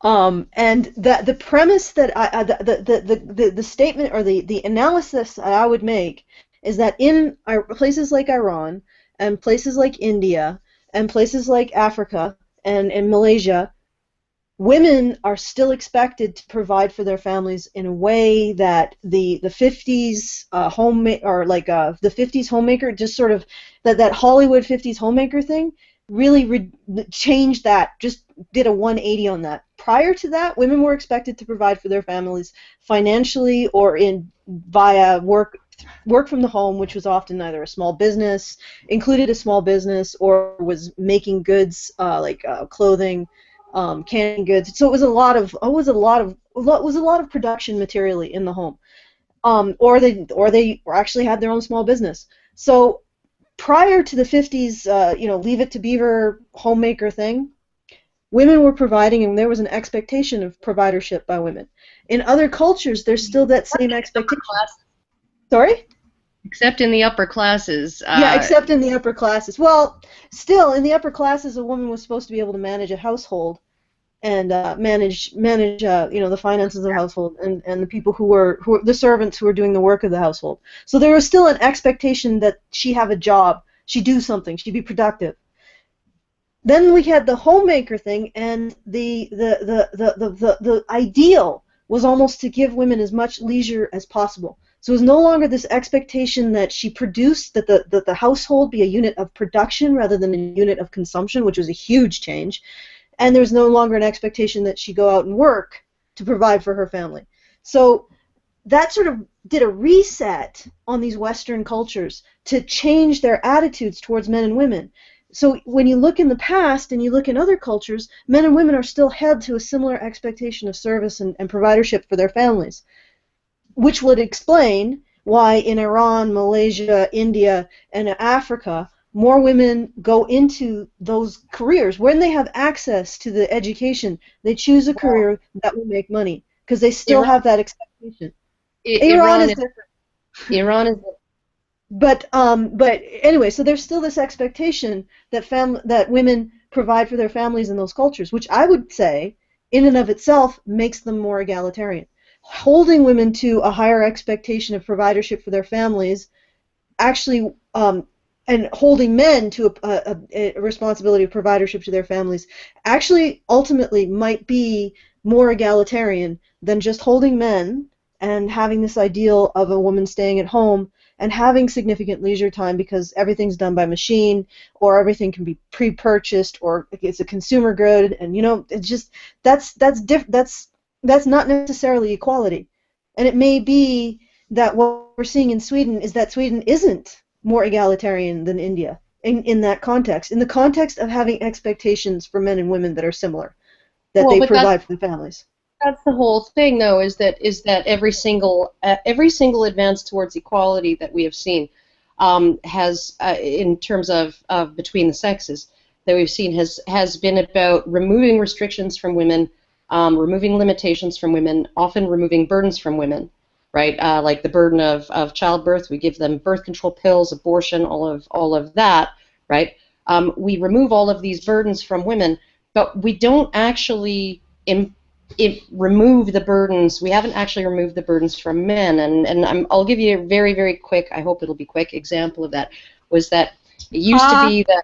And the premise that the statement or the analysis that I would make is that in places like Iran and places like India and places like Africa and Malaysia, women are still expected to provide for their families in a way that the 50s the 50s homemaker, just sort of that Hollywood 50s homemaker thing really changed that, just did a 180 on that. Prior to that, women were expected to provide for their families financially or via work from the home, which was often either a small business, included a small business, or was making goods clothing, canned goods. So it was a lot of production materially in the home, or they actually had their own small business. So prior to the 50s, Leave It to Beaver homemaker thing, women were providing, and there was an expectation of providership by women. In other cultures, there's still that same expectation. Sorry? Except in the upper classes. Yeah, except in the upper classes. Well, still, in the upper classes, a woman was supposed to be able to manage a household and manage the finances of the household and the people who were the servants who were doing the work of the household. So there was still an expectation that she have a job, she do something, she be productive. Then we had the homemaker thing, and the ideal was almost to give women as much leisure as possible. So it was no longer this expectation that she produced, that the household be a unit of production rather than a unit of consumption, which was a huge change. And there was no longer an expectation that she go out and work to provide for her family. So that sort of did a reset on these Western cultures to change their attitudes towards men and women. So when you look in the past and you look in other cultures, men and women are still held to a similar expectation of service and providership for their families, which would explain why in Iran, Malaysia, India, and Africa, more women go into those careers. When they have access to the education, they choose a career that will make money because they still have that expectation. Iran is different. Iran is. But anyway, so there's still this expectation that women provide for their families in those cultures, which I would say, in and of itself, makes them more egalitarian. Holding women to a higher expectation of providership for their families, actually, and holding men to a responsibility of providership to their families, actually, ultimately, might be more egalitarian than just holding men and having this ideal of a woman staying at home and having significant leisure time because everything's done by machine or everything can be pre-purchased or it's a consumer good, and it's just that's not necessarily equality. And it may be that what we're seeing in Sweden is that Sweden isn't more egalitarian than India in that context, in the context of having expectations for men and women that are similar, that they provide for their families. That's the whole thing, though, is that every single advance towards equality that we have seen has, in terms of between the sexes, that we've seen has been about removing restrictions from women, removing limitations from women, often removing burdens from women, right? Like the burden of childbirth, we give them birth control pills, abortion, all of that, right? We remove all of these burdens from women, but we don't actually remove the burdens. We haven't actually removed the burdens from men, and I'll give you a very, very quick, I hope it'll be quick, example of that, was that it used to be that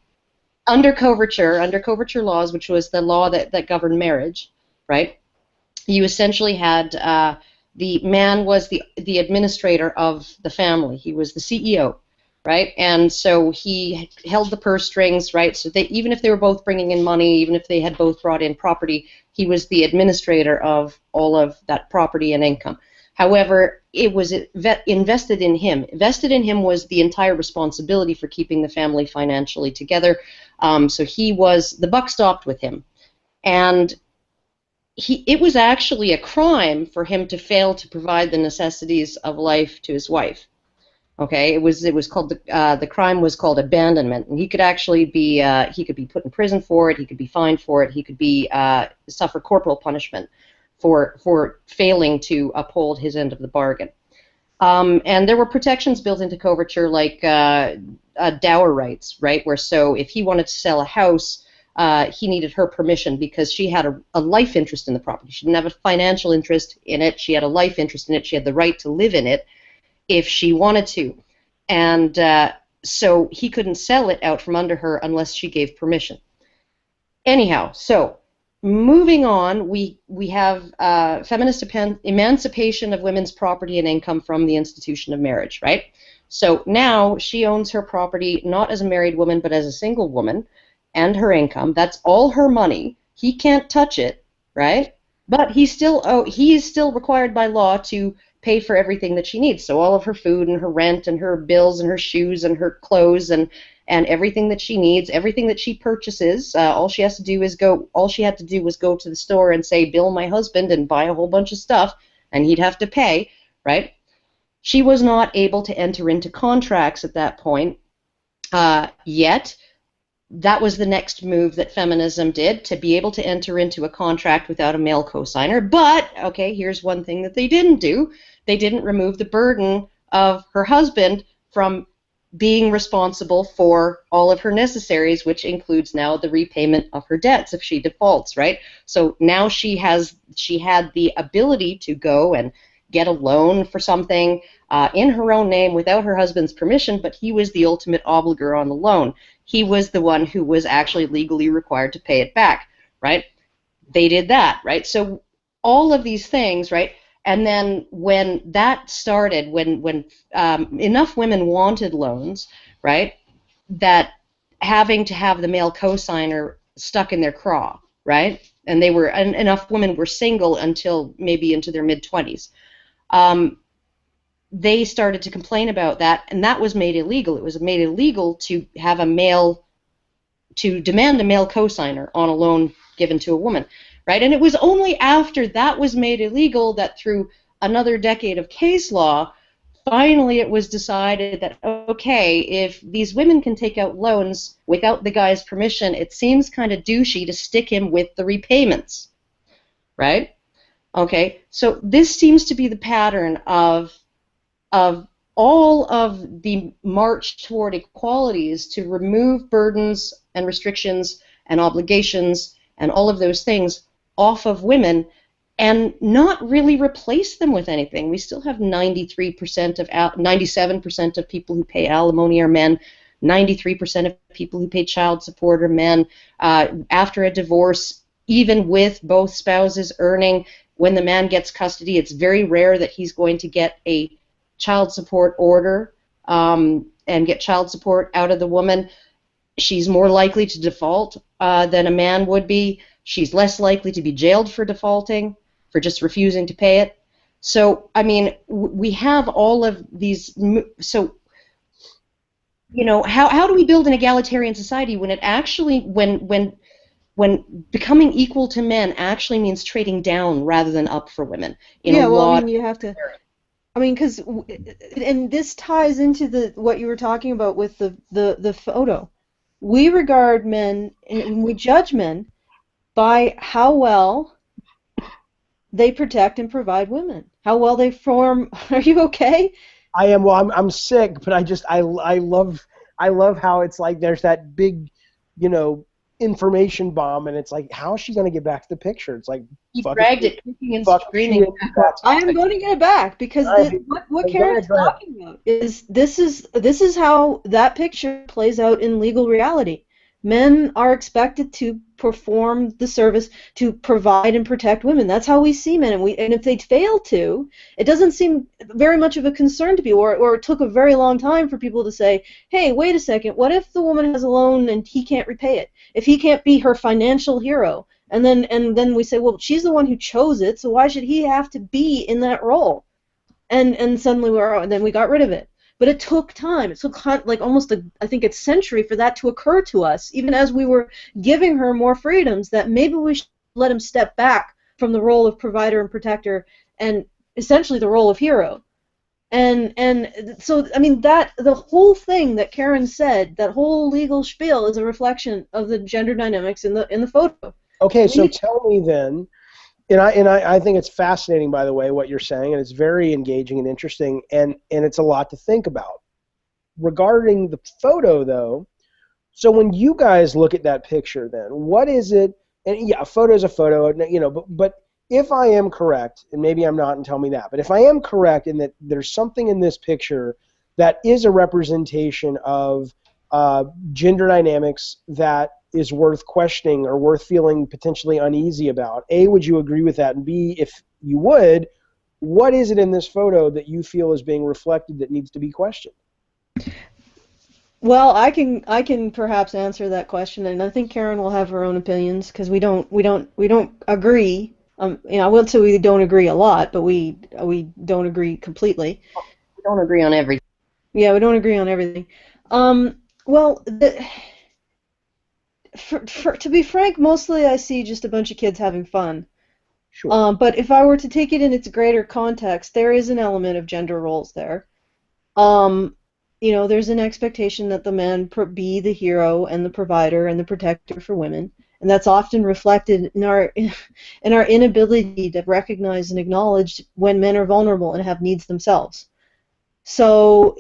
under coverture laws, which was the law that governed marriage, right, you essentially had the man was the administrator of the family. He was the CEO, right? And so he held the purse strings, right? So even if they were both bringing in money, even if they had both brought in property, he was the administrator of all of that property and income. However, it was invested in him. Vested in him was the entire responsibility for keeping the family financially together. So the buck stopped with him. And it was actually a crime for him to fail to provide the necessities of life to his wife. Okay, it was called the crime was called abandonment, and he could actually be put in prison for it. He could be fined for it. He could be suffer corporal punishment for failing to uphold his end of the bargain. And there were protections built into coverture, like dower rights, right? Where so if he wanted to sell a house, he needed her permission because she had a life interest in the property. She didn't have a financial interest in it. She had a life interest in it. She had the right to live in it if she wanted to. and so he couldn't sell it out from under her unless she gave permission. Anyhow, so moving on, we have feminist emancipation of women's property and income from the institution of marriage, right? So now she owns her property not as a married woman but as a single woman, and her income. That's all her money. He can't touch it, right? But he is still required by law to pay for everything that she needs. So all of her food and her rent and her bills and her shoes and her clothes and everything that she needs, everything that she purchases, all she had to do was go to the store and say, bill my husband, and buy a whole bunch of stuff, and he'd have to pay, right? She was not able to enter into contracts at that point yet. That was the next move that feminism did, to be able to enter into a contract without a male cosigner. But, okay, here's one thing that they didn't do. They didn't remove the burden of her husband from being responsible for all of her necessaries, which includes now the repayment of her debts if she defaults, right? So now she had the ability to go and get a loan for something in her own name without her husband's permission, but he was the ultimate obligor on the loan. He was the one who was actually legally required to pay it back, right? They did that, right? So all of these things, right? And then when that started, when enough women wanted loans, right, that having to have the male cosigner stuck in their craw, right? And enough women were single until maybe into their mid-20s. They started to complain about that, and that was made illegal. It was made illegal to have to demand a male cosigner on a loan given to a woman, right? And it was only after that was made illegal that through another decade of case law, finally it was decided that, okay, if these women can take out loans without the guy's permission, it seems kind of douchey to stick him with the repayments, right? Okay, so this seems to be the pattern of all of the march toward equalities, to remove burdens and restrictions and obligations and all of those things off of women and not really replace them with anything. We still have 97% of people who pay alimony are men, 93% of people who pay child support are men. After a divorce, even with both spouses earning, when the man gets custody, it's very rare that he's going to get a child support order and get child support out of the woman. She's more likely to default than a man would be. She's less likely to be jailed for defaulting, for just refusing to pay it. So, I mean, we have all of these. So, you know, how do we build an egalitarian society when it actually, when becoming equal to men actually means trading down rather than up for women? I mean, you have to. I mean, because, and this ties into what you were talking about with the photo. We regard men, and we judge men by how well they protect and provide women, how well they form. Are you okay? I am. Well, I'm sick, but I love how it's like there's that big, information bomb, and it's like, how is she going to get back to the picture? It's like, he dragged it, kicking and screaming. I am going to get it back because what Karen's talking about is this is how that picture plays out in legal reality. Men are expected to perform the service to provide and protect women. That's how we see men, and if they fail to, it doesn't seem very much of a concern to people, or it took a very long time for people to say, hey, wait a second, what if the woman has a loan and he can't repay it? If he can't be her financial hero? And then we say, well, she's the one who chose it, so why should he have to be in that role? And suddenly then we got rid of it. But it took time. It took like almost I think a century for that to occur to us, even as we were giving her more freedoms, that maybe we should let him step back from the role of provider and protector and essentially the role of hero. And so, I mean, that the whole thing that Karen said, that whole legal spiel, is a reflection of the gender dynamics in the photo. Okay, so tell me then, and I think it's fascinating, by the way, what you're saying, and it's very engaging and interesting, and it's a lot to think about. Regarding the photo, though, so when you guys look at that picture, then what is it? And yeah, a photo is a photo, but if I am correct, and maybe I'm not, and tell me that, but if I am correct in that there's something in this picture that is a representation of gender dynamics that is worth questioning or worth feeling potentially uneasy about? A, would you agree with that? And B, if you would, what is it in this photo that you feel is being reflected that needs to be questioned? Well, I can perhaps answer that question, and I think Karen will have her own opinions because we don't agree. I will say we don't agree a lot, but we don't agree completely. We don't agree on everything. Yeah, we don't agree on everything. Well, to be frank, mostly I see just a bunch of kids having fun. Sure. But if I were to take it in its greater context, there is an element of gender roles there. There's an expectation that the man be the hero and the provider and the protector for women, and that's often reflected in our inability to recognize and acknowledge when men are vulnerable and have needs themselves. So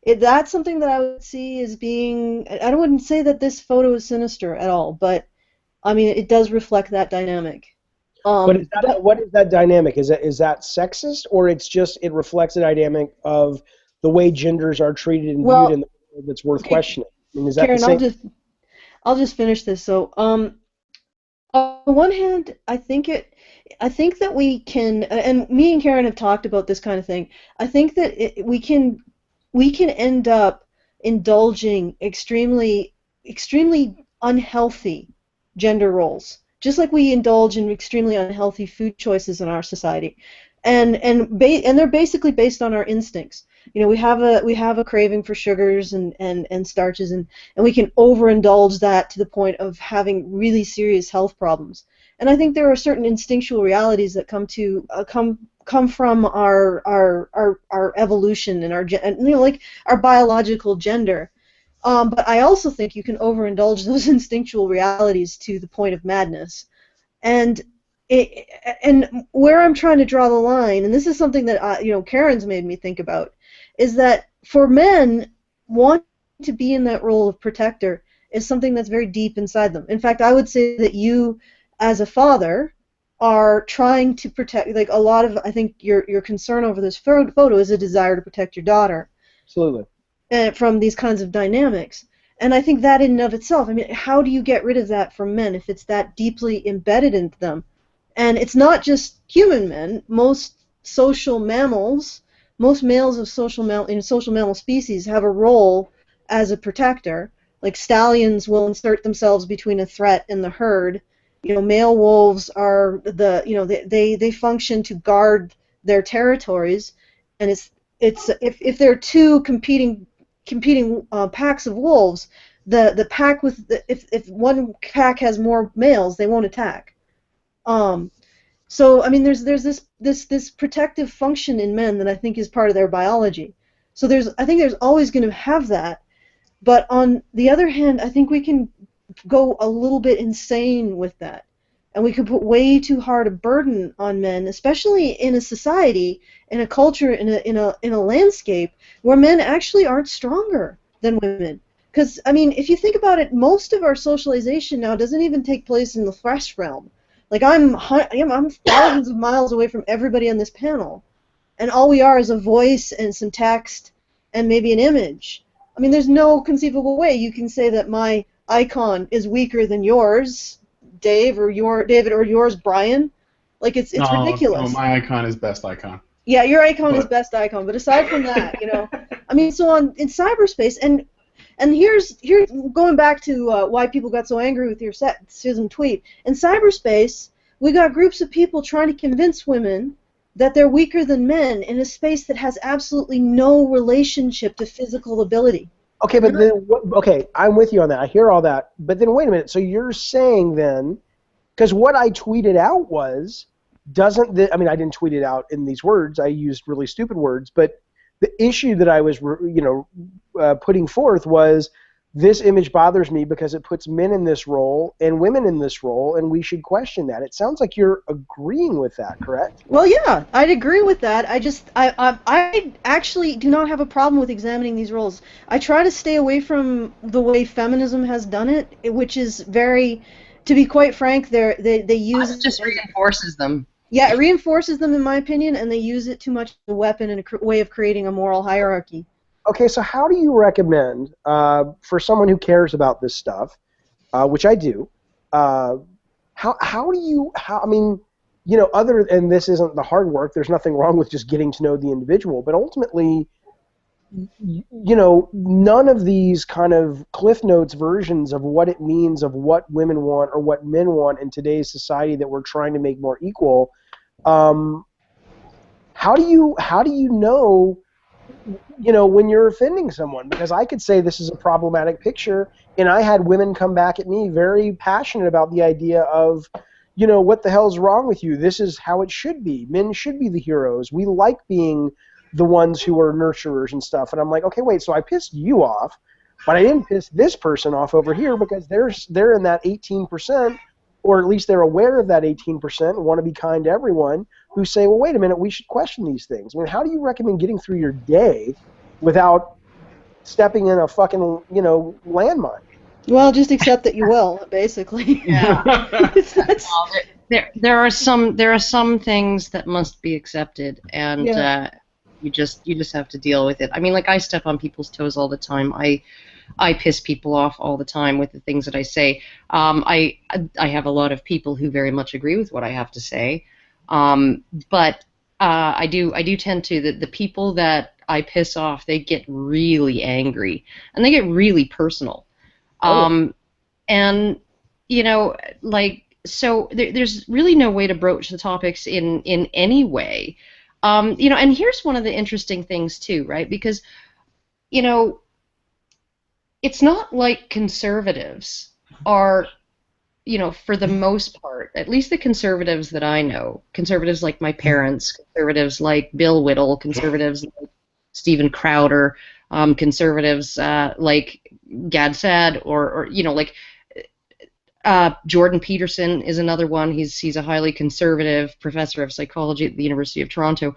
that's something that I would see as being. I wouldn't say that this photo is sinister at all, but I mean it does reflect that dynamic. What is that dynamic? Is that sexist, or it reflects a dynamic of the way genders are treated and viewed in the world that's worth questioning? I mean, is that Karen, the same? I'll just finish this. So, on the one hand, I think that we can, and me and Karen have talked about this kind of thing. I think that we can end up indulging extremely unhealthy gender roles, just like we indulge in extremely unhealthy food choices in our society, and they're basically based on our instincts. We have a craving for sugars and starches, and we can overindulge that to the point of having really serious health problems. And I think there are certain instinctual realities that come from our evolution and like our biological gender. But I also think you can overindulge those instinctual realities to the point of madness. And where I'm trying to draw the line, and this is something that Karen's made me think about, is that for men, wanting to be in that role of protector is something that's very deep inside them. In fact, I would say that you, as a father, are trying to protect. Like a lot of, I think your concern over this photo is a desire to protect your daughter. Absolutely. From these kinds of dynamics. And I think that in and of itself, I mean, how do you get rid of that from men if it's that deeply embedded into them? And it's not just human men. Most males of social mammal species have a role as a protector. Like stallions will insert themselves between a threat and the herd. Male wolves are they function to guard their territories, and it's if there are two competing packs of wolves, the pack if one pack has more males, they won't attack. So I mean, there's this protective function in men that I think is part of their biology. So I think there's always going to have that. But on the other hand, I think we can go a little bit insane with that, and we could put way too hard a burden on men, especially in a society, in a culture, in a landscape where men actually aren't stronger than women. Because I mean, if you think about it, most of our socialization now doesn't even take place in the flesh realm. Like I'm thousands of miles away from everybody on this panel, and all we are is a voice and some text and maybe an image. I mean, there's no conceivable way you can say that my icon is weaker than yours, David, or yours, Brian. Like it's ridiculous. No, my icon is best icon. Yeah, your icon is best icon, but aside from that, I mean, so in cyberspace, and here's going back to why people got so angry with your sexism tweet. In cyberspace, we got groups of people trying to convince women that they're weaker than men in a space that has absolutely no relationship to physical ability. Okay, but I'm with you on that. I hear all that, but then wait a minute. So you're saying then, because what I tweeted out was, I mean, I didn't tweet it out in these words. I used really stupid words, but the issue that I was, putting forth was, this image bothers me because it puts men in this role and women in this role, and we should question that. It sounds like you're agreeing with that, correct? Well, yeah, I'd agree with that. I actually do not have a problem with examining these roles. I try to stay away from the way feminism has done it, which is very, to be quite frank, they use it just reinforces them. Yeah, it reinforces them, in my opinion, and they use it too much as a weapon and a way of creating a moral hierarchy. Okay, so how do you recommend, for someone who cares about this stuff, which I do, how do you, I mean, you know, other, and this isn't the hard work, there's nothing wrong with just getting to know the individual, but ultimately, you know, none of these kind of Cliff Notes versions of what it means of what women want or what men want in today's society that we're trying to make more equal. How do you know, you know, when you're offending someone? Because I could say this is a problematic picture, and I had women come back at me very passionate about the idea of, you know, what the hell's wrong with you? This is how it should be. Men should be the heroes. We like being the ones who are nurturers and stuff. And I'm like, okay, wait, so I pissed you off, but I didn't piss this person off over here because they're in that 18%, or at least they're aware of that 18% and want to be kind to everyone, who say, well, wait a minute, we should question these things. I mean, how do you recommend getting through your day without stepping in a fucking, you know, landmine? Well, just accept that you will, basically. Yeah. Well, there are some things that must be accepted, and you just have to deal with it. I mean, like, I step on people's toes all the time. I piss people off all the time with the things that I say. I have a lot of people who very much agree with what I have to say, but I do tend to, the people that I piss off, they get really angry and they get really personal. And you know, like, so there's really no way to broach the topics in any way. You know, and here's one of the interesting things too, right? Because, you know, it's not like conservatives are, you know, for the most part, at least the conservatives that I know, conservatives like my parents, conservatives like Bill Whittle, conservatives like Steven Crowder, conservatives like Gad Saad, or you know, like Jordan Peterson is another one. He's a highly conservative professor of psychology at the University of Toronto.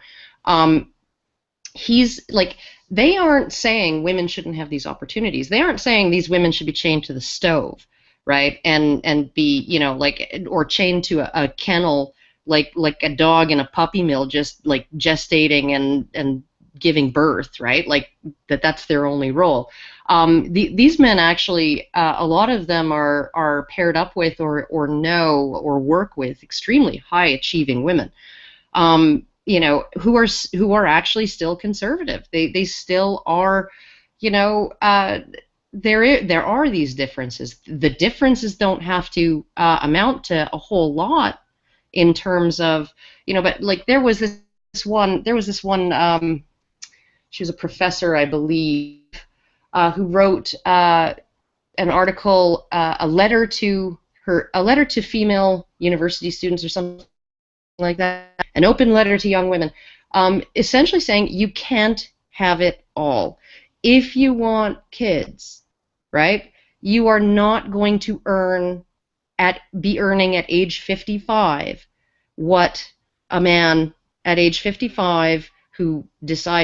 He's like, they aren't saying women shouldn't have these opportunities. They aren't saying these women should be chained to the stove, right? And be, you know, like, or chained to a kennel like a dog in a puppy mill, just like gestating and giving birth, right? Like that's their only role. These men actually, a lot of them are paired up with or know or work with extremely high achieving women. You know, who are actually still conservative. They still are, you know, there are these differences. The differences don't have to amount to a whole lot in terms of, you know, but like there was this one, she was a professor, I believe, who wrote an article, a letter to female university students or something like that, an open letter to young women, essentially saying you can't have it all. If you want kids, right, you are not going to be earning at age 55 what a man at age 55 who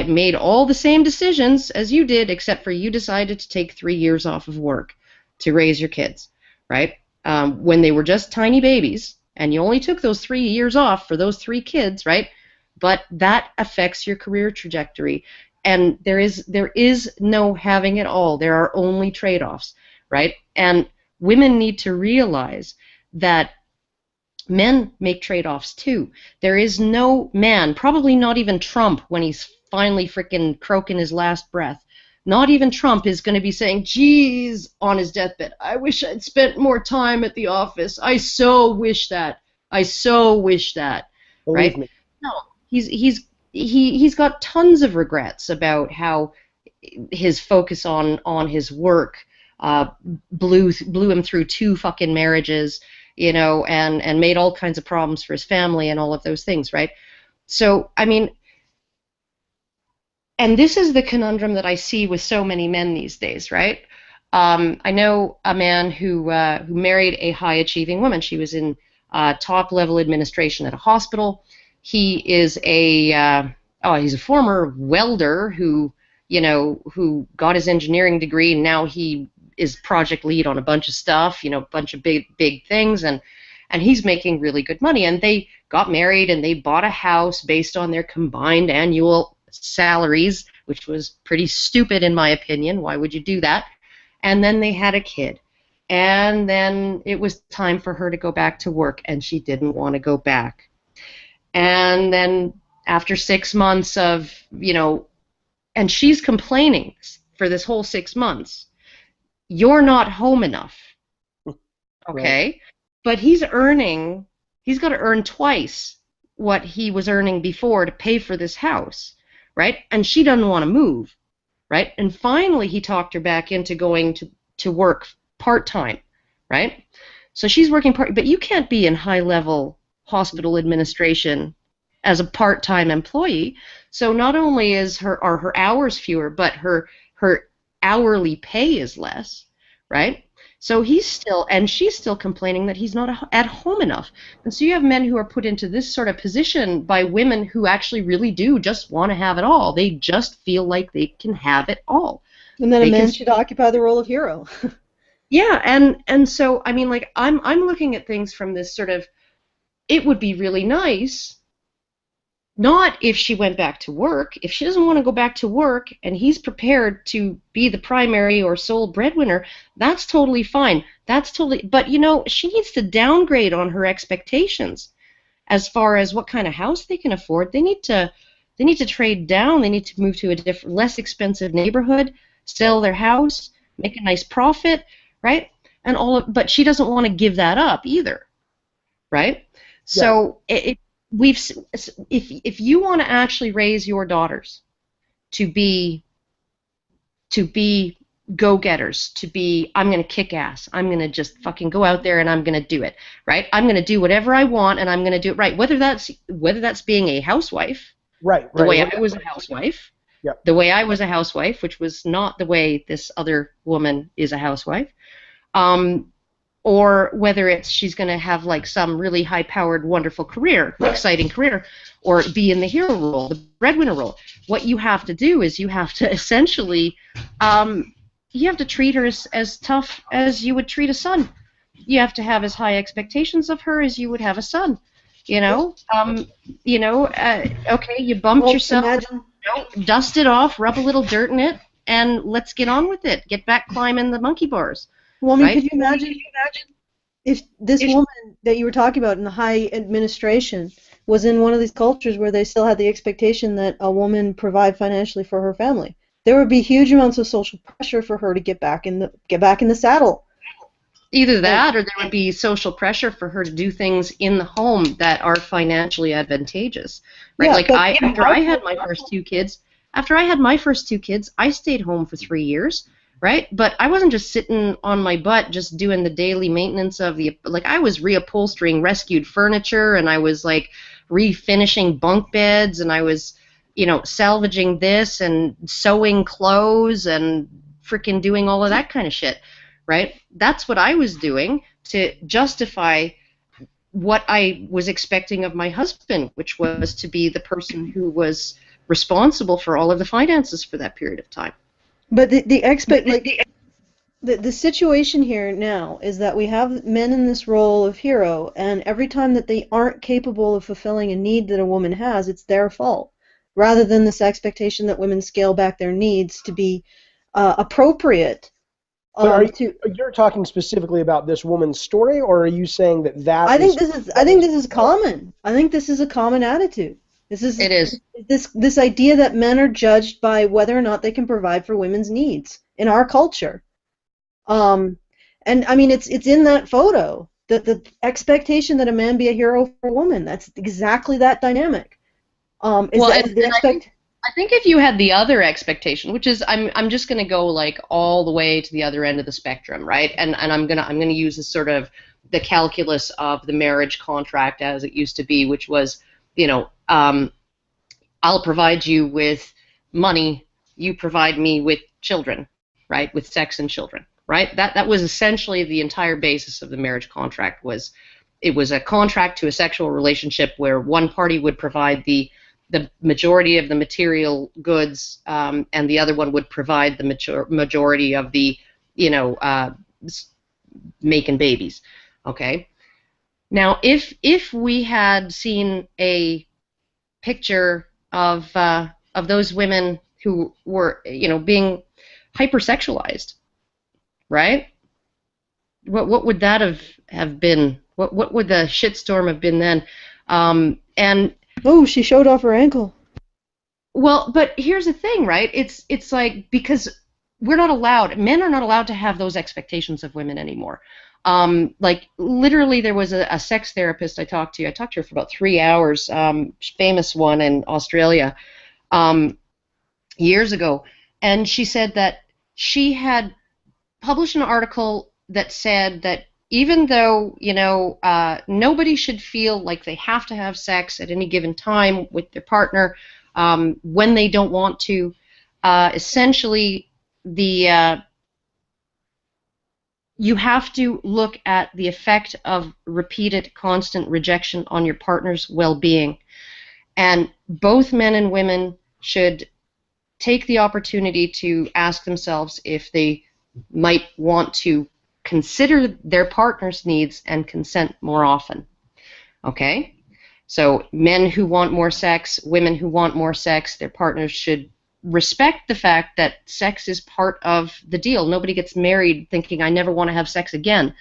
made all the same decisions as you did, except for you decided to take 3 years off of work to raise your kids, right? When they were just tiny babies, and you only took those 3 years off for those 3 kids, right? But that affects your career trajectory, and there is no having it all. There are only trade-offs, right? And women need to realize that men make trade-offs too. There is no man, probably not even Trump when he's finally freaking croaking his last breath, not even Trump is going to be saying, geez, on his deathbed, I wish I'd spent more time at the office. I so wish that. Believe right? me. No, he's got tons of regrets about how his focus on his work blew him through 2 fucking marriages, you know, and made all kinds of problems for his family and all of those things, right? So, I mean, and this is the conundrum that I see with so many men these days, right? I know a man who married a high-achieving woman. She was in top-level administration at a hospital. He is he's a former welder who got his engineering degree, and now he is project lead on a bunch of stuff, you know, a bunch of big things, and and he's making really good money. And they got married and they bought a house based on their combined annual salaries, which was pretty stupid in my opinion. Why would you do that? And then they had a kid. And then it was time for her to go back to work, and she didn't want to go back. And then after 6 months of, and she's complaining for this whole 6 months, you're not home enough. Okay? Right. But he's got to earn twice what he was earning before to pay for this house, right? And she doesn't want to move, right? And finally he talked her back into going to work part-time, right? So she's working but you can't be in high-level hospital administration as a part-time employee. So not only are her hours fewer, but her hourly pay is less, right? So she's still complaining that he's not at home enough. And so you have men who are put into this sort of position by women who actually really do just want to have it all. They just feel like they can have it all. And then a man should occupy the role of hero. Yeah, and so I mean, like, I'm looking at things from this sort of, it would be really nice, not if she went back to work. If she doesn't want to go back to work and he's prepared to be the primary or sole breadwinner, that's totally fine. But she needs to downgrade on her expectations as far as what kind of house they can afford. They need to trade down. They need to move to a different, less expensive neighborhood, sell their house, make a nice profit, right? But she doesn't want to give that up either, right? Yeah. So if you want to actually raise your daughters to be go-getters, I'm going to kick ass, I'm going to just fucking go out there and I'm going to do it, right? I'm going to do whatever I want and I'm going to do it right. Whether that's being a housewife, right? The way I was a housewife, yep. The way I was a housewife, which was not the way this other woman is a housewife, or whether she's going to have like some really high-powered, wonderful career, exciting career, or be in the hero role, the breadwinner role. What you have to do is you have to essentially, you have to treat her as tough as you would treat a son. You have to have as high expectations of her as you would have a son. Okay, you bumped yourself, dust it off, rub a little dirt in it, and let's get on with it. Get back climbing the monkey bars. Well, I mean, right? Could you imagine if this woman that you were talking about in the high administration was in one of these cultures where they still had the expectation that a woman provide financially for her family? There would be huge amounts of social pressure for her to get back in the saddle. Either that, or there would be social pressure for her to do things in the home that are financially advantageous, right? Yeah, like after I had my first two kids, I stayed home for 3 years. Right? But I wasn't just sitting on my butt just doing the daily maintenance of I was reupholstering rescued furniture, and I was like refinishing bunk beds, and I was, salvaging this and sewing clothes and freaking doing all of that kind of shit, right? That's what I was doing to justify what I was expecting of my husband, which was to be the person who was responsible for all of the finances for that period of time. But the situation here now is that we have men in this role of hero, and every time that they aren't capable of fulfilling a need that a woman has, it's their fault, rather than this expectation that women scale back their needs to be appropriate. You're talking specifically about this woman's story, or are you saying that? I think this is common. I think this is a common attitude. It is. This idea that men are judged by whether or not they can provide for women's needs in our culture. And I mean, it's in that photo, the expectation that a man be a hero for a woman. That's exactly that dynamic. I think if you had the other expectation, which is I'm just going to go like all the way to the other end of the spectrum, right? And I'm gonna use this sort of the calculus of the marriage contract as it used to be, which was, I'll provide you with money, you provide me with children, right? With sex and children, right? That was essentially the entire basis of the marriage contract. It was a contract to a sexual relationship where one party would provide the majority of the material goods, and the other one would provide the majority of the, making babies, okay? Now, if we had seen a picture of those women who were, being hypersexualized, right? What would that have been? What would the shitstorm have been then? And Oh, she showed off her ankle. well, but here's the thing, right? It's like, because men are not allowed to have those expectations of women anymore. Like literally, there was a sex therapist I talked to. I talked to her for about 3 hours. Famous one in Australia, years ago, and she said that she had published an article that said that even though nobody should feel like they have to have sex at any given time with their partner when they don't want to, essentially you have to look at the effect of repeated constant rejection on your partner's well-being, and both men and women should take the opportunity to ask themselves if they might want to consider their partner's needs and consent more often. Okay? So men who want more sex, women who want more sex, their partners should respect the fact that sex is part of the deal. Nobody gets married thinking, I never want to have sex again,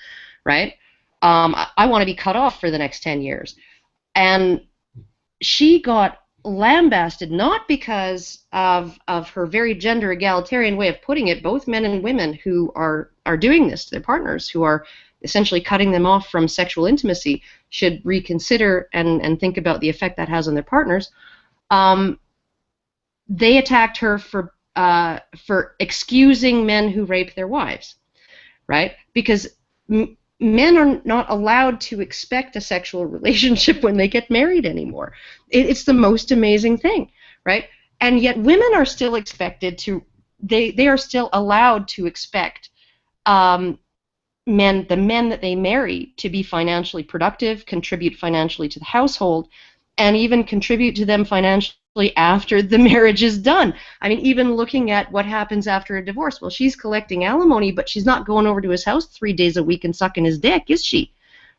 right? I want to be cut off for the next 10 years. And she got lambasted, not because of her very gender egalitarian way of putting it. Both men and women who are doing this to their partners, who are essentially cutting them off from sexual intimacy, should reconsider and think about the effect that has on their partners. They attacked her for excusing men who rape their wives, right? Because men are not allowed to expect a sexual relationship when they get married anymore. It's the most amazing thing, right? And yet women are still expected to, they are still allowed to expect the men that they marry to be financially productive, contribute financially to the household, and even contribute to them financially after the marriage is done. I mean, even looking at what happens after a divorce. Well, she's collecting alimony, but she's not going over to his house 3 days a week and sucking his dick, is she?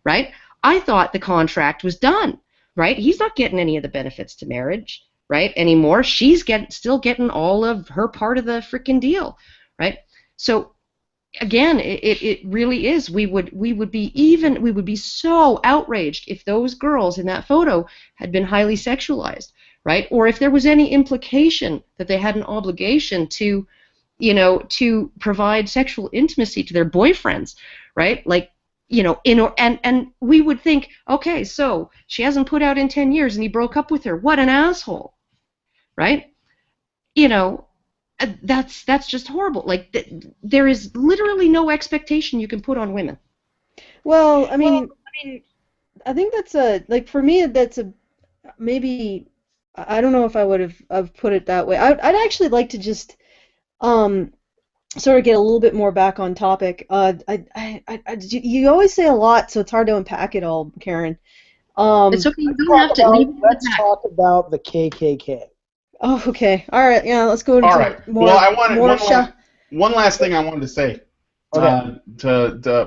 Right? I thought the contract was done, right? He's not getting any of the benefits to marriage, right, anymore. She's still getting all of her part of the freaking deal, right? So again, it really is. We would be so outraged if those girls in that photo had been highly sexualized, right? Or if there was any implication that they had an obligation to, to provide sexual intimacy to their boyfriends, right? Like, and we would think, okay, so she hasn't put out in 10 years and he broke up with her. What an asshole, right? That's just horrible. Like, there is literally no expectation you can put on women. Well, I mean, I think that's for me, that's maybe, I don't know if I would have put it that way. I'd actually like to just sort of get a little bit more back on topic. You always say a lot, so it's hard to unpack it all, Karen. It's okay. You don't have to leave it Let's back. talk about the KKK. Oh, okay. All right. Yeah, let's go into All right. more. Well, I wanted more one last thing I wanted to say. Okay.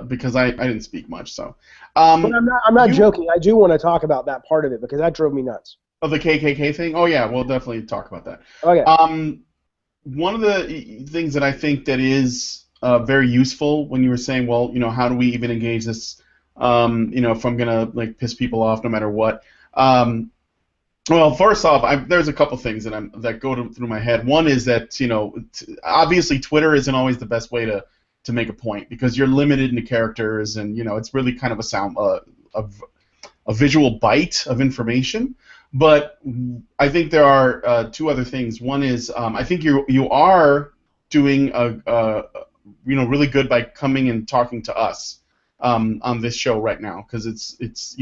Because I didn't speak much, so. But I'm not joking. I do want to talk about that part of it because that drove me nuts. Of the KKK thing? Oh yeah, we'll definitely talk about that. Okay. One of the things that I think that is very useful when you were saying, well, how do we even engage this? If I'm gonna like piss people off no matter what. Well, first off, there's a couple things that go through my head. One is that obviously Twitter isn't always the best way to make a point because you're limited into characters, and it's really kind of a visual bite of information. But I think there are two other things. One is I think you are doing really good by coming and talking to us on this show right now, because it's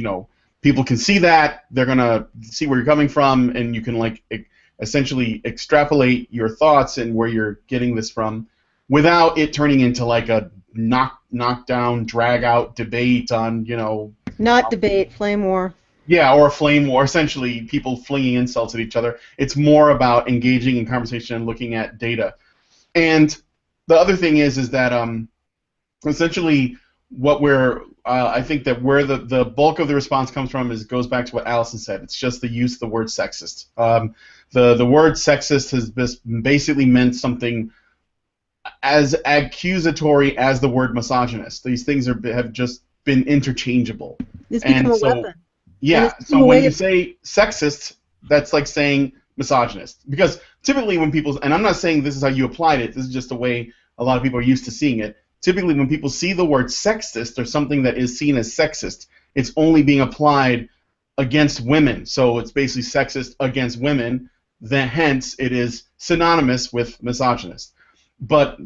people can see that, they're gonna see where you're coming from, and you can essentially extrapolate your thoughts and where you're getting this from, without it turning into like a knockdown, drag out debate on Not debate, flame war. Yeah, or a flame war, essentially people flinging insults at each other. It's more about engaging in conversation and looking at data. And the other thing is that essentially what we're I think that where the bulk of the response comes from is goes back to what Allison said. It's just the use of the word sexist. The word sexist has basically meant something as accusatory as the word misogynist. These things have just been interchangeable. It's become And a so, weapon. yeah, And so when you say sexist, that's like saying misogynist. Because typically when people, and I'm not saying this is how you applied it, this is just the way a lot of people are used to seeing it. Typically when people see the word sexist or something that is seen as sexist, it's only being applied against women. So it's basically sexist against women, then hence it is synonymous with misogynist. But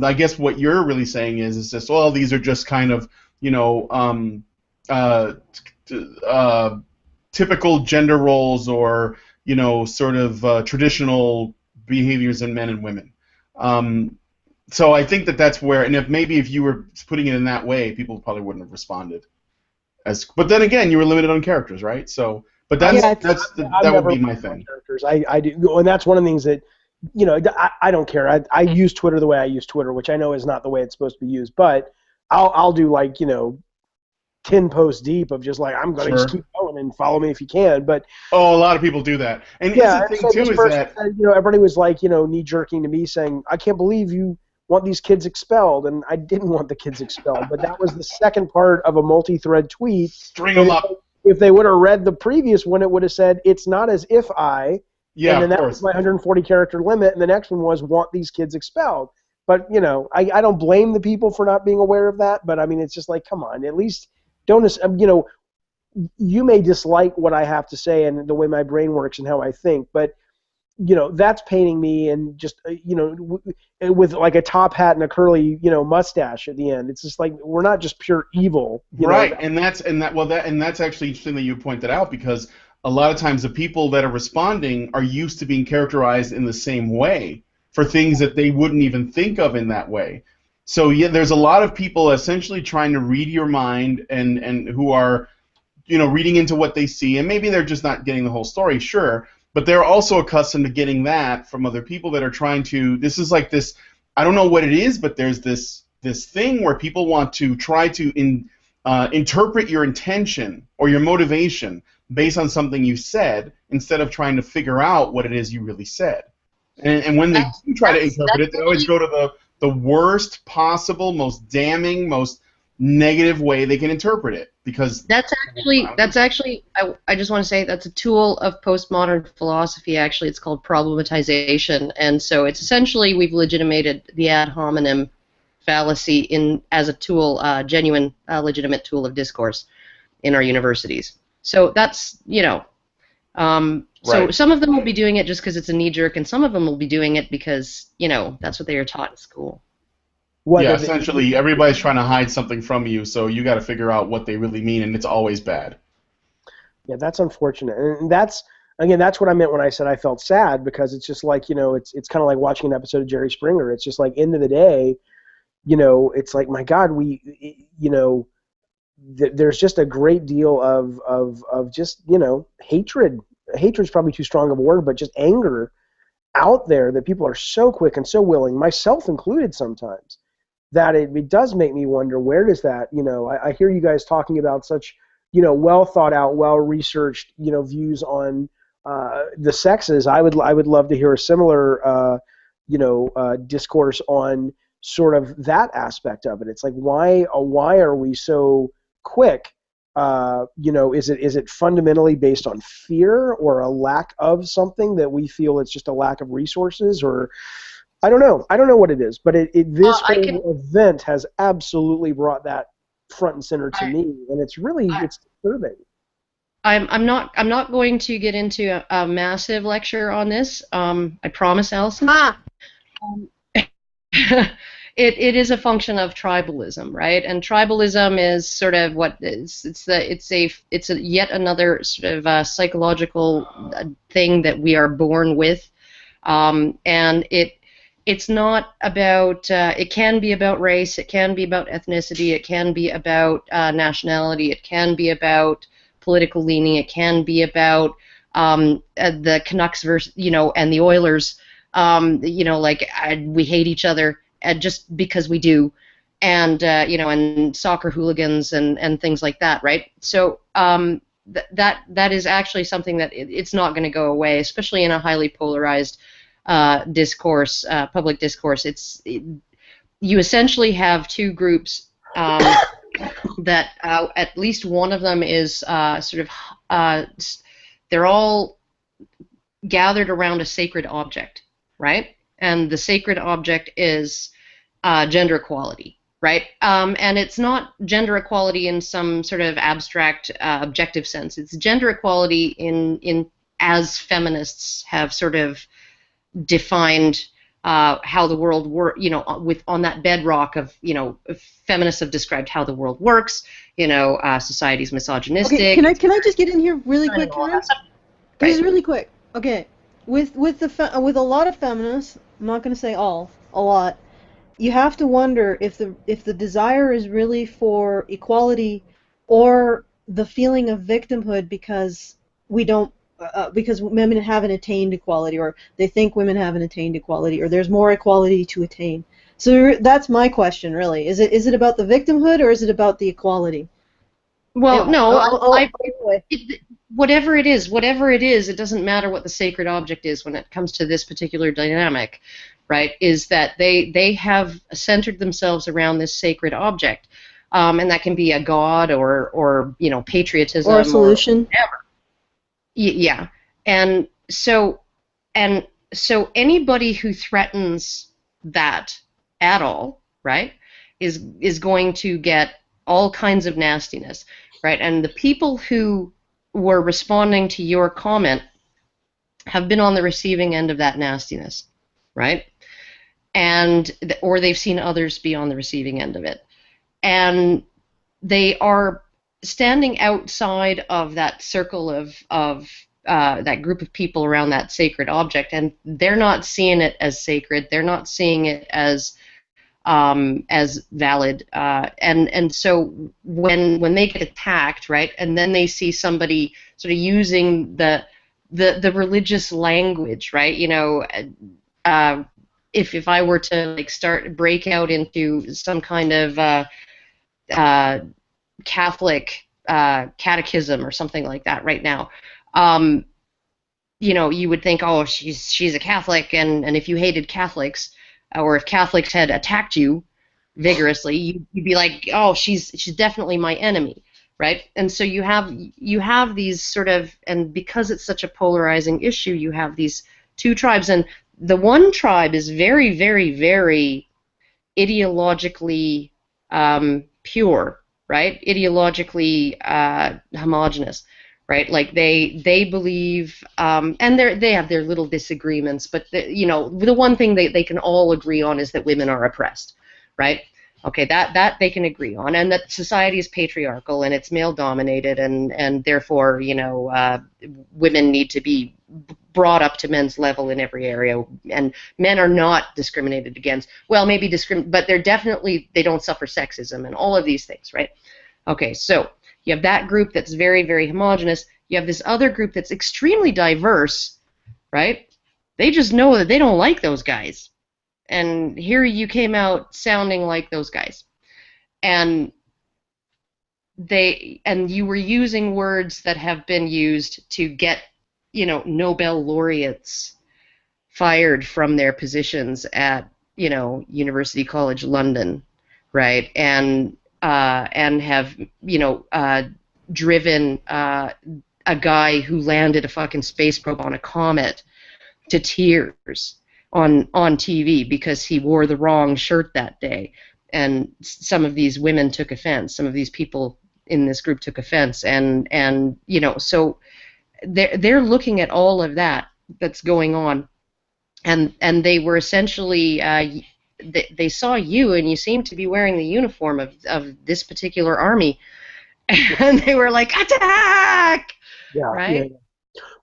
I guess what you're really saying is just, well, these are just kind of, you know, typical gender roles or, you know, sort of traditional behaviors in men and women. So I think that that's where, and if you were putting it in that way, people probably wouldn't have responded. But then again, you were limited on characters, right? So, but that would be my thing. Characters. I do, and that's one of the things that, you know, I don't care. I use Twitter the way I use Twitter, which I know is not the way it's supposed to be used, but I'll do like, you know, 10 posts deep of just like, I'm going to just keep going and follow me if you can. But a lot of people do that. And yeah, the thing too is that said, you know, everybody was like, you know, knee jerking to me saying, I can't believe you want these kids expelled, and I didn't want the kids expelled, but that was the second part of a multi-thread tweet. String them up. If they would have read the previous one, it would have said, it's not as if I, and then that was my 140 character limit, and the next one was want these kids expelled. But, you know, I don't blame the people for not being aware of that, but I mean, it's just like, come on, at least don't, you know, you may dislike what I have to say and the way my brain works and how I think, but, you know, that's painting me, and just, you know, with like a top hat and a curly, you know, mustache at the end. It's just like, we're not just pure evil. Right, and that's actually interesting that you pointed out, because a lot of times the people that are responding are used to being characterized in the same way for things that they wouldn't even think of in that way. So yeah, there's a lot of people essentially trying to read your mind and who are, you know, reading into what they see, and maybe they're just not getting the whole story, sure, but they're also accustomed to getting that from other people that are trying to, this is like this, I don't know what it is, but there's this thing where people want to try to interpret your intention or your motivation based on something you said, instead of trying to figure out what it is you really said. And when they do try to interpret it, they always go to the worst possible, most damning, most negative way they can interpret it, because that's actually I just want to say that's a tool of postmodern philosophy. Actually, it's called problematization, and so it's essentially we've legitimated the ad hominem fallacy as a tool, genuine, legitimate tool of discourse in our universities. So that's, you know, so right. Some of them will be doing it just because it's a knee jerk, and some of them will be doing it because, you know, that's what they are taught in school. Yeah, essentially everybody's trying to hide something from you, so you got to figure out what they really mean, and it's always bad. Yeah, that's unfortunate, and that's what I meant when I said I felt sad, because it's just like, you know, it's kind of like watching an episode of Jerry Springer. It's just like, end of the day, you know, it's like, my God, you know, there's just a great deal of just, you know, hatred. Hatred's probably too strong of a word, but just anger out there that people are so quick and so willing, myself included sometimes, that it does make me wonder, where does that, you know, I hear you guys talking about such, you know, well thought out, well researched, you know, views on the sexes. I would love to hear a similar, you know, discourse on sort of that aspect of it. It's like, why are we so quick? You know, is it fundamentally based on fear or a lack of something that we feel it's just a lack of resources, or I don't know what it is, but this whole event has absolutely brought that front and center to me, and it's disturbing. I'm not going to get into a massive lecture on this. I promise, Allison. It is a function of tribalism, right? And tribalism is sort of what is it's a yet another sort of psychological thing that we are born with, and it's not about. It can be about race. It can be about ethnicity. It can be about nationality. It can be about political leaning. It can be about the Canucks versus, you know, and the Oilers. You know, like we hate each other. Just because we do, and soccer hooligans and things like that, right? So that is actually something that it's not going to go away, especially in a highly polarized discourse, public discourse. You essentially have two groups that at least one of them is they're all gathered around a sacred object, right? And the sacred object is gender equality, right? And it's not gender equality in some sort of abstract, objective sense. It's gender equality in as feminists have sort of defined how the world works, on that bedrock of, feminists have described how the world works. Society's misogynistic. Okay, can I just get in here really quick, Karen? Just really quick. Okay, with a lot of feminists, I'm not going to say all, a lot. You have to wonder if the desire is really for equality, or the feeling of victimhood because because women haven't attained equality, or they think women haven't attained equality, or there's more equality to attain. So that's my question, really. Is it about the victimhood, or is it about the equality? Well, no. Anyway. Whatever it is, it doesn't matter what the sacred object is when it comes to this particular dynamic, right? Is that they have centered themselves around this sacred object, and that can be a god or patriotism or a solution. Or whatever. Yeah, and so anybody who threatens that at all, right, is going to get all kinds of nastiness, right? And the people who were responding to your comment have been on the receiving end of that nastiness, right? Or they've seen others be on the receiving end of it, and they are standing outside of that circle of that group of people around that sacred object, and they're not seeing it as sacred. They're not seeing it as valid, and so when they get attacked, right, and then they see somebody sort of using the religious language, right, if I were to break out into some kind of Catholic catechism or something like that right now, you would think, oh, she's a Catholic, and if you hated Catholics, or if Catholics had attacked you vigorously, you'd be like, oh, she's definitely my enemy, right? And so you have these sort of, and because it's such a polarizing issue, you have these two tribes, and the one tribe is very, very, very ideologically pure, right? Ideologically homogenous, right? Like they believe, and they have their little disagreements, but the one thing they can all agree on is that women are oppressed, right? Okay, that they can agree on, and that society is patriarchal and it's male dominated, and therefore women need to be brought up to men's level in every area, and men are not discriminated against. Well, maybe but they don't suffer sexism and all of these things, right? Okay, so you have that group that's very, very homogenous. You have this other group that's extremely diverse, right? They just know that they don't like those guys. And here you came out sounding like those guys. And you were using words that have been used to get, Nobel laureates fired from their positions at, University College London, right? And have driven a guy who landed a fucking space probe on a comet to tears on TV because he wore the wrong shirt that day, and some of these women took offense. Some of these people in this group took offense, and so they're looking at all of that's going on, and they were essentially. They saw you, and you seemed to be wearing the uniform of this particular army, and they were like, attack! Yeah, right? Yeah.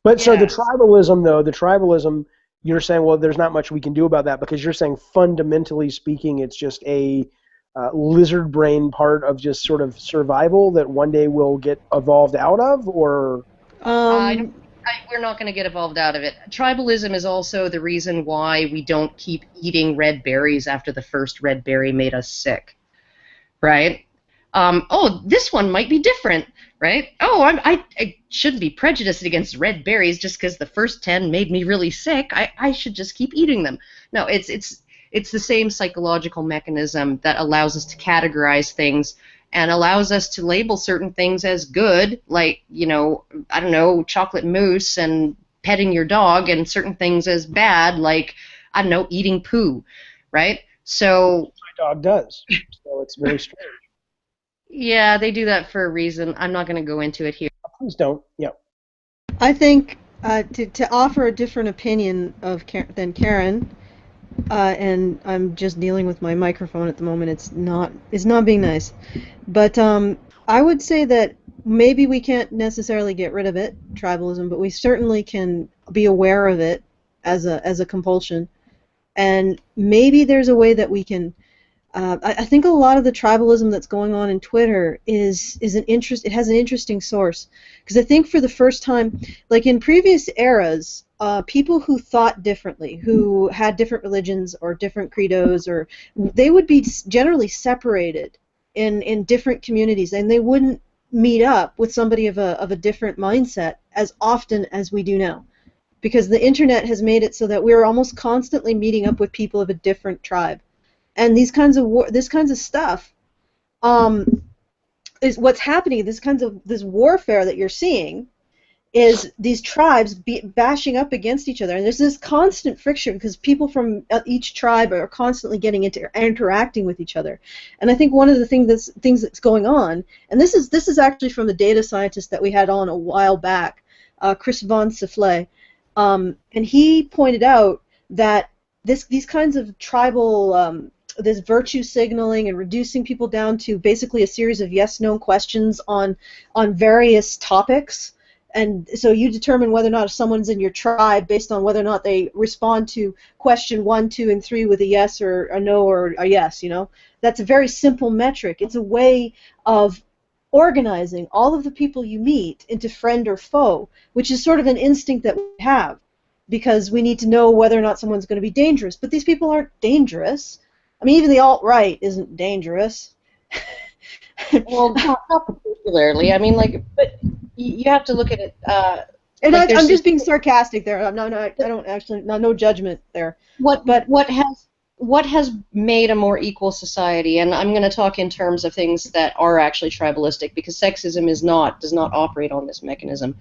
But so the tribalism, you're saying, well, there's not much we can do about that, because you're saying fundamentally speaking, it's just a lizard brain part of just sort of survival that one day will get evolved out of, or? We're not going to get evolved out of it. Tribalism is also the reason why we don't keep eating red berries after the first red berry made us sick. right? Oh, this one might be different, right? Oh, I shouldn't be prejudiced against red berries just because the first 10 made me really sick. I should just keep eating them. No, it's the same psychological mechanism that allows us to categorize things and allows us to label certain things as good, like, I don't know, chocolate mousse and petting your dog, and certain things as bad, like, I don't know, eating poo, right? So My dog does. So it's very strange. yeah, they do that for a reason. I'm not going to go into it here. Please don't. Yeah. I think to offer a different opinion than Karen, and I'm just dealing with my microphone at the moment. It's not being nice, but I would say that maybe we can't necessarily get rid of it, tribalism, but we certainly can be aware of it as a compulsion, and maybe there's a way that we can. I think a lot of the tribalism that's going on in Twitter is an interest. It has an interesting source, because I think for the first time, like in previous eras, people who thought differently, who had different religions or different credos, or they would be generally separated in different communities, and they wouldn't meet up with somebody of a different mindset as often as we do now, because the internet has made it so that we're almost constantly meeting up with people of a different tribe. And this kinds of stuff is what's happening. This warfare that you're seeing is these tribes bashing up against each other, and there's this constant friction because people from each tribe are constantly getting interacting with each other. And I think one of the things that's going on, and this is actually from the data scientist that we had on a while back, Chris von Soufflet, and he pointed out that these kinds of tribal this virtue signaling and reducing people down to basically a series of yes/no questions on various topics, and so you determine whether or not someone's in your tribe based on whether or not they respond to question 1, 2, and 3 with a yes or a no or a yes. That's a very simple metric. It's a way of organizing all of the people you meet into friend or foe, which is sort of an instinct that we have, because we need to know whether or not someone's going to be dangerous. But these people aren't dangerous. I mean, even the alt-right isn't dangerous. Well, not particularly. I mean, but you have to look at it. And I'm just being sarcastic there. I don't actually, no judgment there. What has made a more equal society? And I'm going to talk in terms of things that are actually tribalistic, because sexism does not operate on this mechanism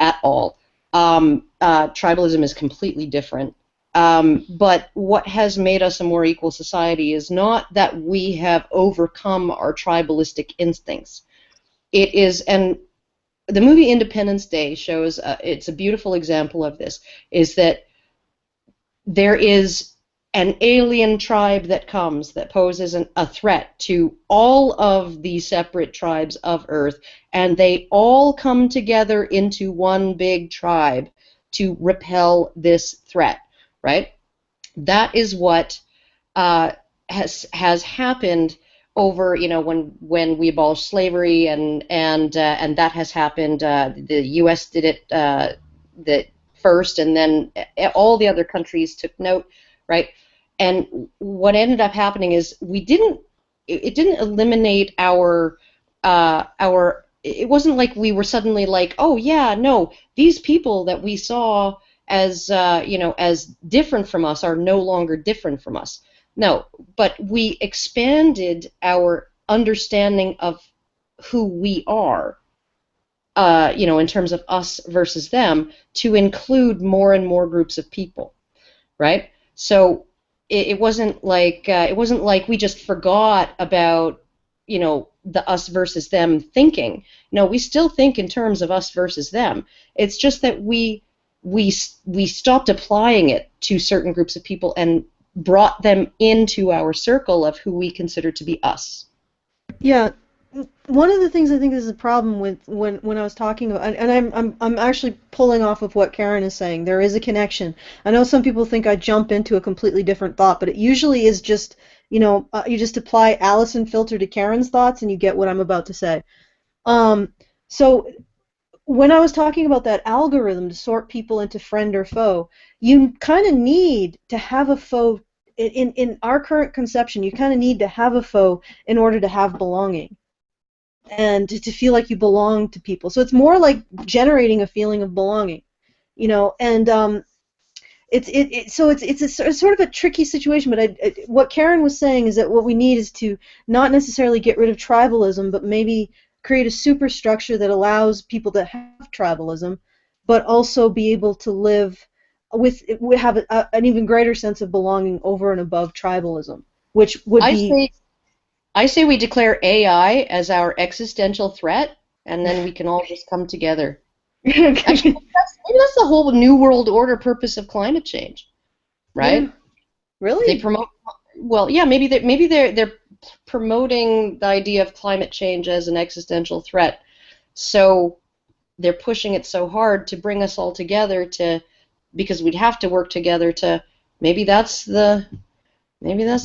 at all. Tribalism is completely different. But what has made us a more equal society is not that we have overcome our tribalistic instincts. It is, and the movie Independence Day shows, it's a beautiful example of this, is that there is an alien tribe that comes that poses a threat to all of the separate tribes of Earth, and they all come together into one big tribe to repel this threat. Right, that is what has happened over, when we abolished slavery, and that has happened. The U.S. did it the first, and then all the other countries took note, right? And what ended up happening is it didn't eliminate our. It wasn't like we were suddenly like, oh yeah, no, these people that we saw as as different from us are no longer different from us. No, but we expanded our understanding of who we are, in terms of us versus them, to include more and more groups of people, right? So it wasn't like we just forgot about the us versus them thinking. No, we still think in terms of us versus them. It's just that we stopped applying it to certain groups of people and brought them into our circle of who we consider to be us. Yeah, one of the things I think is a problem with when I was talking about, and I'm actually pulling off of what Karen is saying. There is a connection. I know some people think I jump into a completely different thought, but it usually is just you just apply Allison filter to Karen's thoughts and you get what I'm about to say. So when I was talking about that algorithm to sort people into friend or foe, you kind of need to have a foe in our current conception, you kind of need to have a foe in order to have belonging, and to feel like you belong to people. So it's more like generating a feeling of belonging, and it's sort of a tricky situation. But what Karen was saying is that what we need is to not necessarily get rid of tribalism, but maybe create a superstructure that allows people to have tribalism, but also be able to live have an even greater sense of belonging over and above tribalism, which would be. I say we declare AI as our existential threat, and then we can all just come together. Actually, maybe that's the whole New World Order purpose of climate change, right? Yeah. Really? They promote. Well, yeah, maybe they're promoting the idea of climate change as an existential threat. So they're pushing it so hard to bring us all together because we'd have to work together to. Maybe that's the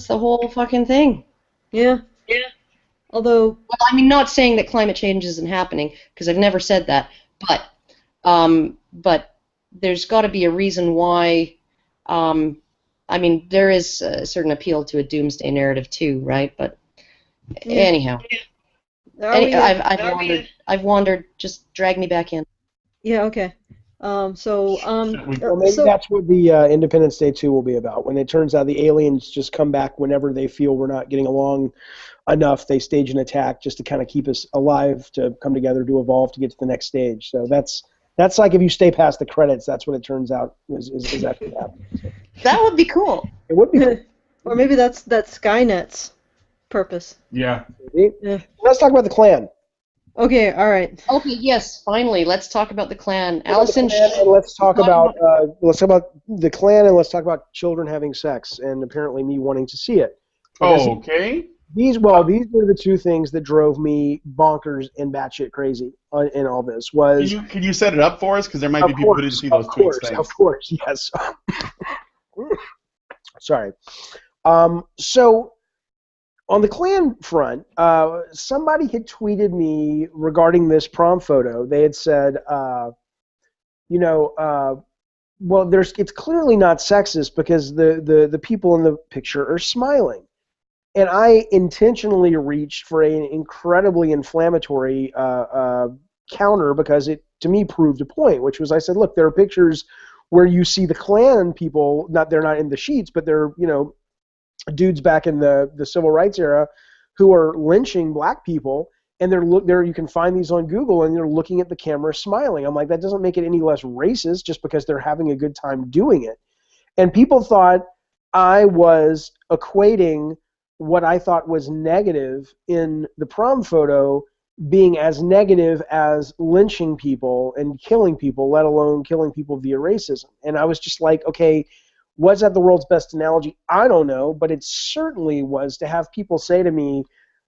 whole fucking thing. Yeah. Yeah. Although. Well, I mean, not saying that climate change isn't happening, because I've never said that, but there's got to be a reason why. I mean, there is a certain appeal to a doomsday narrative too, right? But anyhow, I've wandered. Just drag me back in. Yeah. Okay. Well, maybe that's what the Independence Day 2 will be about. When it turns out the aliens just come back whenever they feel we're not getting along enough, they stage an attack just to kind of keep us alive, to come together, to evolve, to get to the next stage. So that's like if you stay past the credits, that's what it turns out is actually happening. So. That would be cool. It would be cool. Or maybe that's Skynet's purpose. Yeah. Let's talk about the Klan. Okay, all right. Okay, yes, finally, let's talk about the Klan. Allison, let's talk about the Klan, and let's talk about children having sex, and apparently me wanting to see it. Okay. These were the two things that drove me bonkers and batshit crazy in all this. Can you set it up for us? Because there might be people who didn't see those tweets. Of course, yes. Sorry. So on the Klan front, somebody had tweeted me regarding this prom photo. They had said, it's clearly not sexist because the people in the picture are smiling. And I intentionally reached for an incredibly inflammatory counter because it, to me, proved a point, which was I said, look, there are pictures where you see the Klan people, they're not in the sheets, but they're, dudes back in the civil rights era who are lynching black people, and you can find these on Google, and they're looking at the camera smiling. I'm like, that doesn't make it any less racist just because they're having a good time doing it. And people thought I was equating what I thought was negative in the prom photo being as negative as lynching people and killing people, let alone killing people via racism. And I was just like, okay, was that the world's best analogy? I don't know, but it certainly was. To have people say to me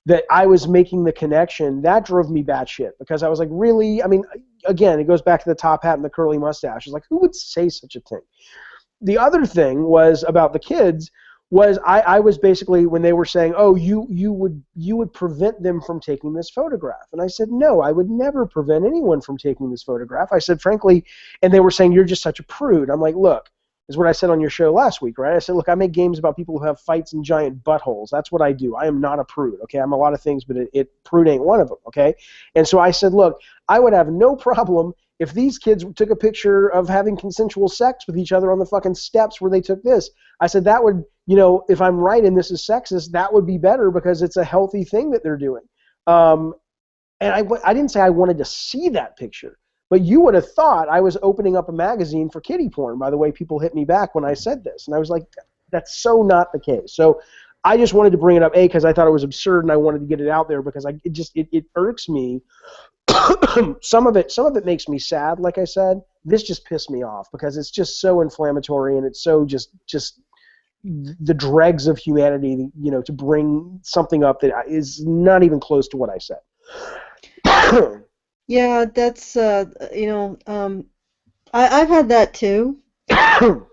that I was making the connection, that drove me batshit, because I was like, really? I mean, again, it goes back to the top hat and the curly mustache. It's like, who would say such a thing? The other thing was about the kids. I was basically, when they were saying, oh, you would prevent them from taking this photograph. And I said, no, I would never prevent anyone from taking this photograph. I said, frankly, and they were saying, you're just such a prude. I'm like, look, is what I said on your show last week, right? I said, look, I make games about people who have fights and giant buttholes. That's what I do. I am not a prude, okay? I'm a lot of things, but prude ain't one of them, okay? And so I said, look, I would have no problem if these kids took a picture of having consensual sex with each other on the fucking steps where they took this. I said that would, if I'm right and this is sexist, that would be better because it's a healthy thing that they're doing. And I didn't say I wanted to see that picture, but you would have thought I was opening up a magazine for kiddie porn by the way people hit me back when I said this. And I was like, that's so not the case. So I just wanted to bring it up, because I thought it was absurd and I wanted to get it out there because it irks me. Some of it makes me sad, like I said. This just pissed me off because it's just so inflammatory and it's so just the dregs of humanity, to bring something up that is not even close to what I said. Yeah, that's I've had that too,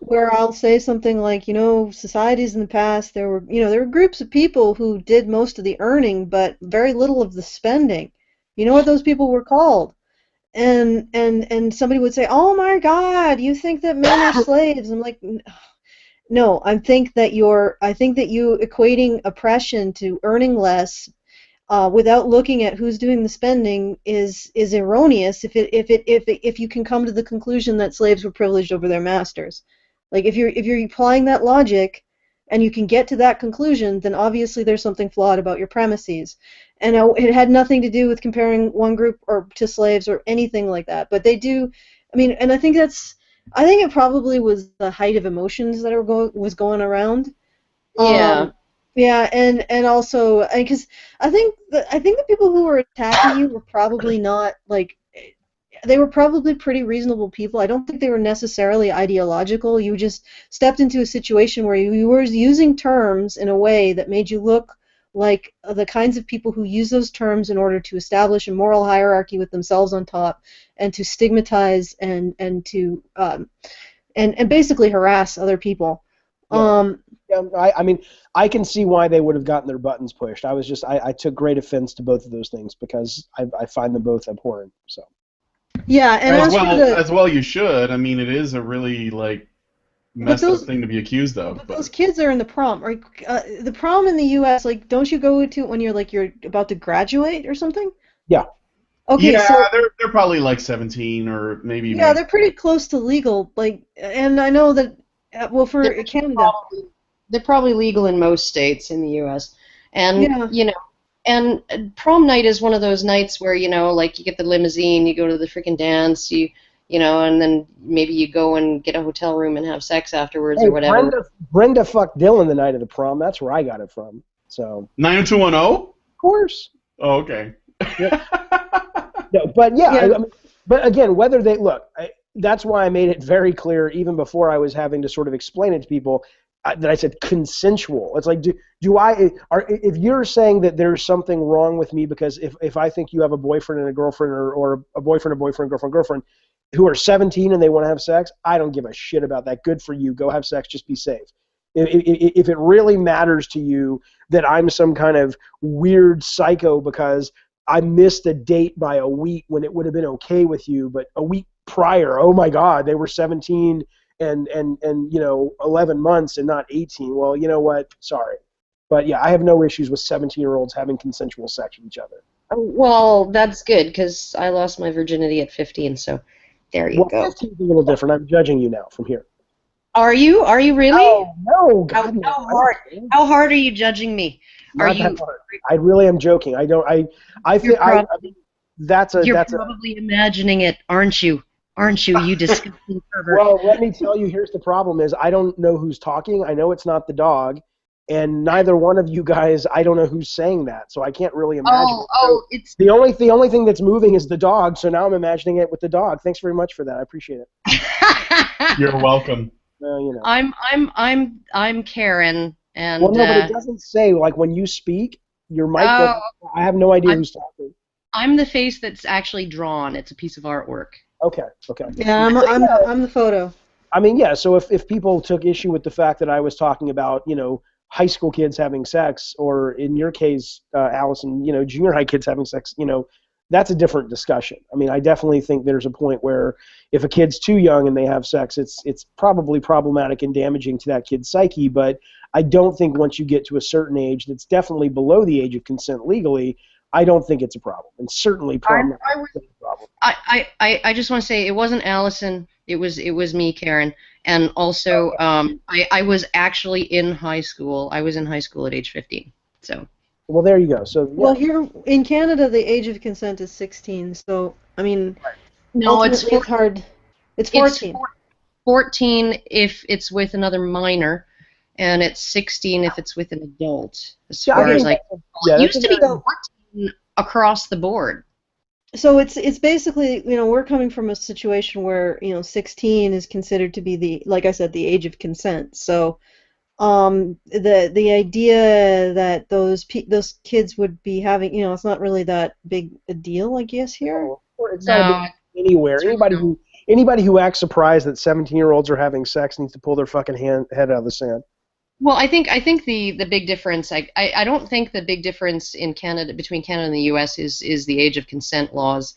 where I'll say something like, societies in the past, there were groups of people who did most of the earning but very little of the spending. You know what those people were called? And somebody would say, oh my God, you think that men are slaves? I'm like, No, I think that you equating oppression to earning less without looking at who's doing the spending is erroneous if you can come to the conclusion that slaves were privileged over their masters. Like if you're applying that logic and you can get to that conclusion, then obviously there's something flawed about your premises. And it had nothing to do with comparing one group or to slaves or anything like that. But they do, I mean, and I think it probably was the height of emotions that was going around. Yeah. Yeah, and also because I think the people who were attacking you were probably not like they were probably pretty reasonable people. I don't think they were necessarily ideological. You just stepped into a situation where you were using terms in a way that made you look like the kinds of people who use those terms in order to establish a moral hierarchy with themselves on top and to stigmatize and to and basically harass other people. Yeah. I mean, I can see why they would have gotten their buttons pushed. I took great offense to both of those things because I find them both abhorrent. So. Yeah, and as well you should. I mean, it is a really messed up thing to be accused of. But those kids are in the prom. Right? The prom in the U.S. Don't you go to it when you're about to graduate or something? Yeah. Okay. Yeah, so, they're probably 17 or maybe. Yeah, they're pretty close to legal. And I know that. Well, for Canada. They're probably legal in most states in the U.S. And, yeah. And prom night is one of those nights where, you get the limousine, you go to the freaking dance, and then maybe you go and get a hotel room and have sex afterwards or whatever. Brenda fucked Dylan the night of the prom. That's where I got it from. So 90210? Of course. Oh, okay. Yeah. No, but but again, whether they look, that's why I made it very clear even before I was having to sort of explain it to people that I said consensual. It's like, if you're saying that there's something wrong with me because if I think you have a boyfriend and a girlfriend or a boyfriend, girlfriend who are 17 and they want to have sex, I don't give a shit about that. Good for you. Go have sex. Just be safe. If it really matters to you that I'm some kind of weird psycho because I missed a date by a week when it would have been okay with you, but a week prior, oh my God, they were 17 and 11 months and not 18. Well, you know what? Sorry. But yeah, I have no issues with 17-year-olds having consensual sex with each other. Well, that's good because I lost my virginity at 15, so there you go. 15 is a little different. I'm judging you now from here. Are you? Are you really? Oh, no, God, no. How hard are you judging me? Not that hard. I really am joking. I don't. I think You're probably imagining it, aren't you? Aren't you? You disgusting pervert. Well, let me tell you. Here's the problem: is I don't know who's talking. I know it's not the dog, and neither one of you guys. I don't know who's saying that, so I can't really imagine. It's the only thing that's moving is the dog. So now I'm imagining it with the dog. Thanks very much for that. I appreciate it. You're welcome. I'm Karen, and well, no, but it doesn't say when you speak, your mic. I have no idea who's talking. I'm the face that's actually drawn. It's a piece of artwork. Okay. Yeah, I'm the photo. I mean, yeah. So if people took issue with the fact that I was talking about high school kids having sex, or in your case, Allison, junior high kids having sex, that's a different discussion. I mean, I definitely think there's a point where if a kid's too young and they have sex, it's probably problematic and damaging to that kid's psyche. But I don't think once you get to a certain age that's definitely below the age of consent legally, I don't think it's a problem. And certainly problematic. I just want to say it wasn't Allison. It was me, Karen. And also, I was actually in high school. I was in high school at age 15. So. Well, there you go. So. Yeah. Well, here in Canada, the age of consent is 16. So, I mean, no, it's hard. It's 14. It's 14 if it's with another minor, and it's 16 if it's with an adult. As far as it used to be 14 across the board. So it's basically, we're coming from a situation where 16 is considered to be like I said, the age of consent. So. The idea that those kids would be having, it's not really that big a deal, I guess, here. It's not anywhere. Anybody who acts surprised that 17-year-olds are having sex needs to pull their fucking head out of the sand. Well, I think the big difference. I don't think the big difference in Canada between Canada and the U.S. is the age of consent laws.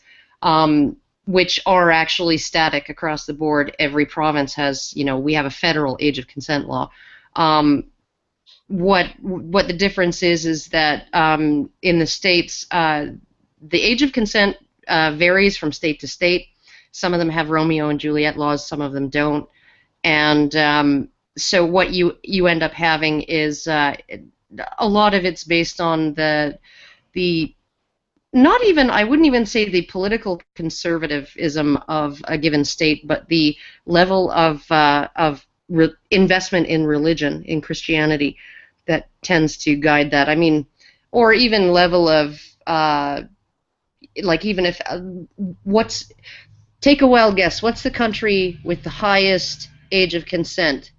which are actually static across the board. Every province has, we have a federal age of consent law. What the difference is that in the states, the age of consent varies from state to state. Some of them have Romeo and Juliet laws, some of them don't. And so what you end up having is a lot of it's based on the not even, I wouldn't even say the political conservatism of a given state, but the level of investment in religion, in Christianity, that tends to guide that. I mean, or even level of, like even if, take a wild guess, what's the country with the highest age of consent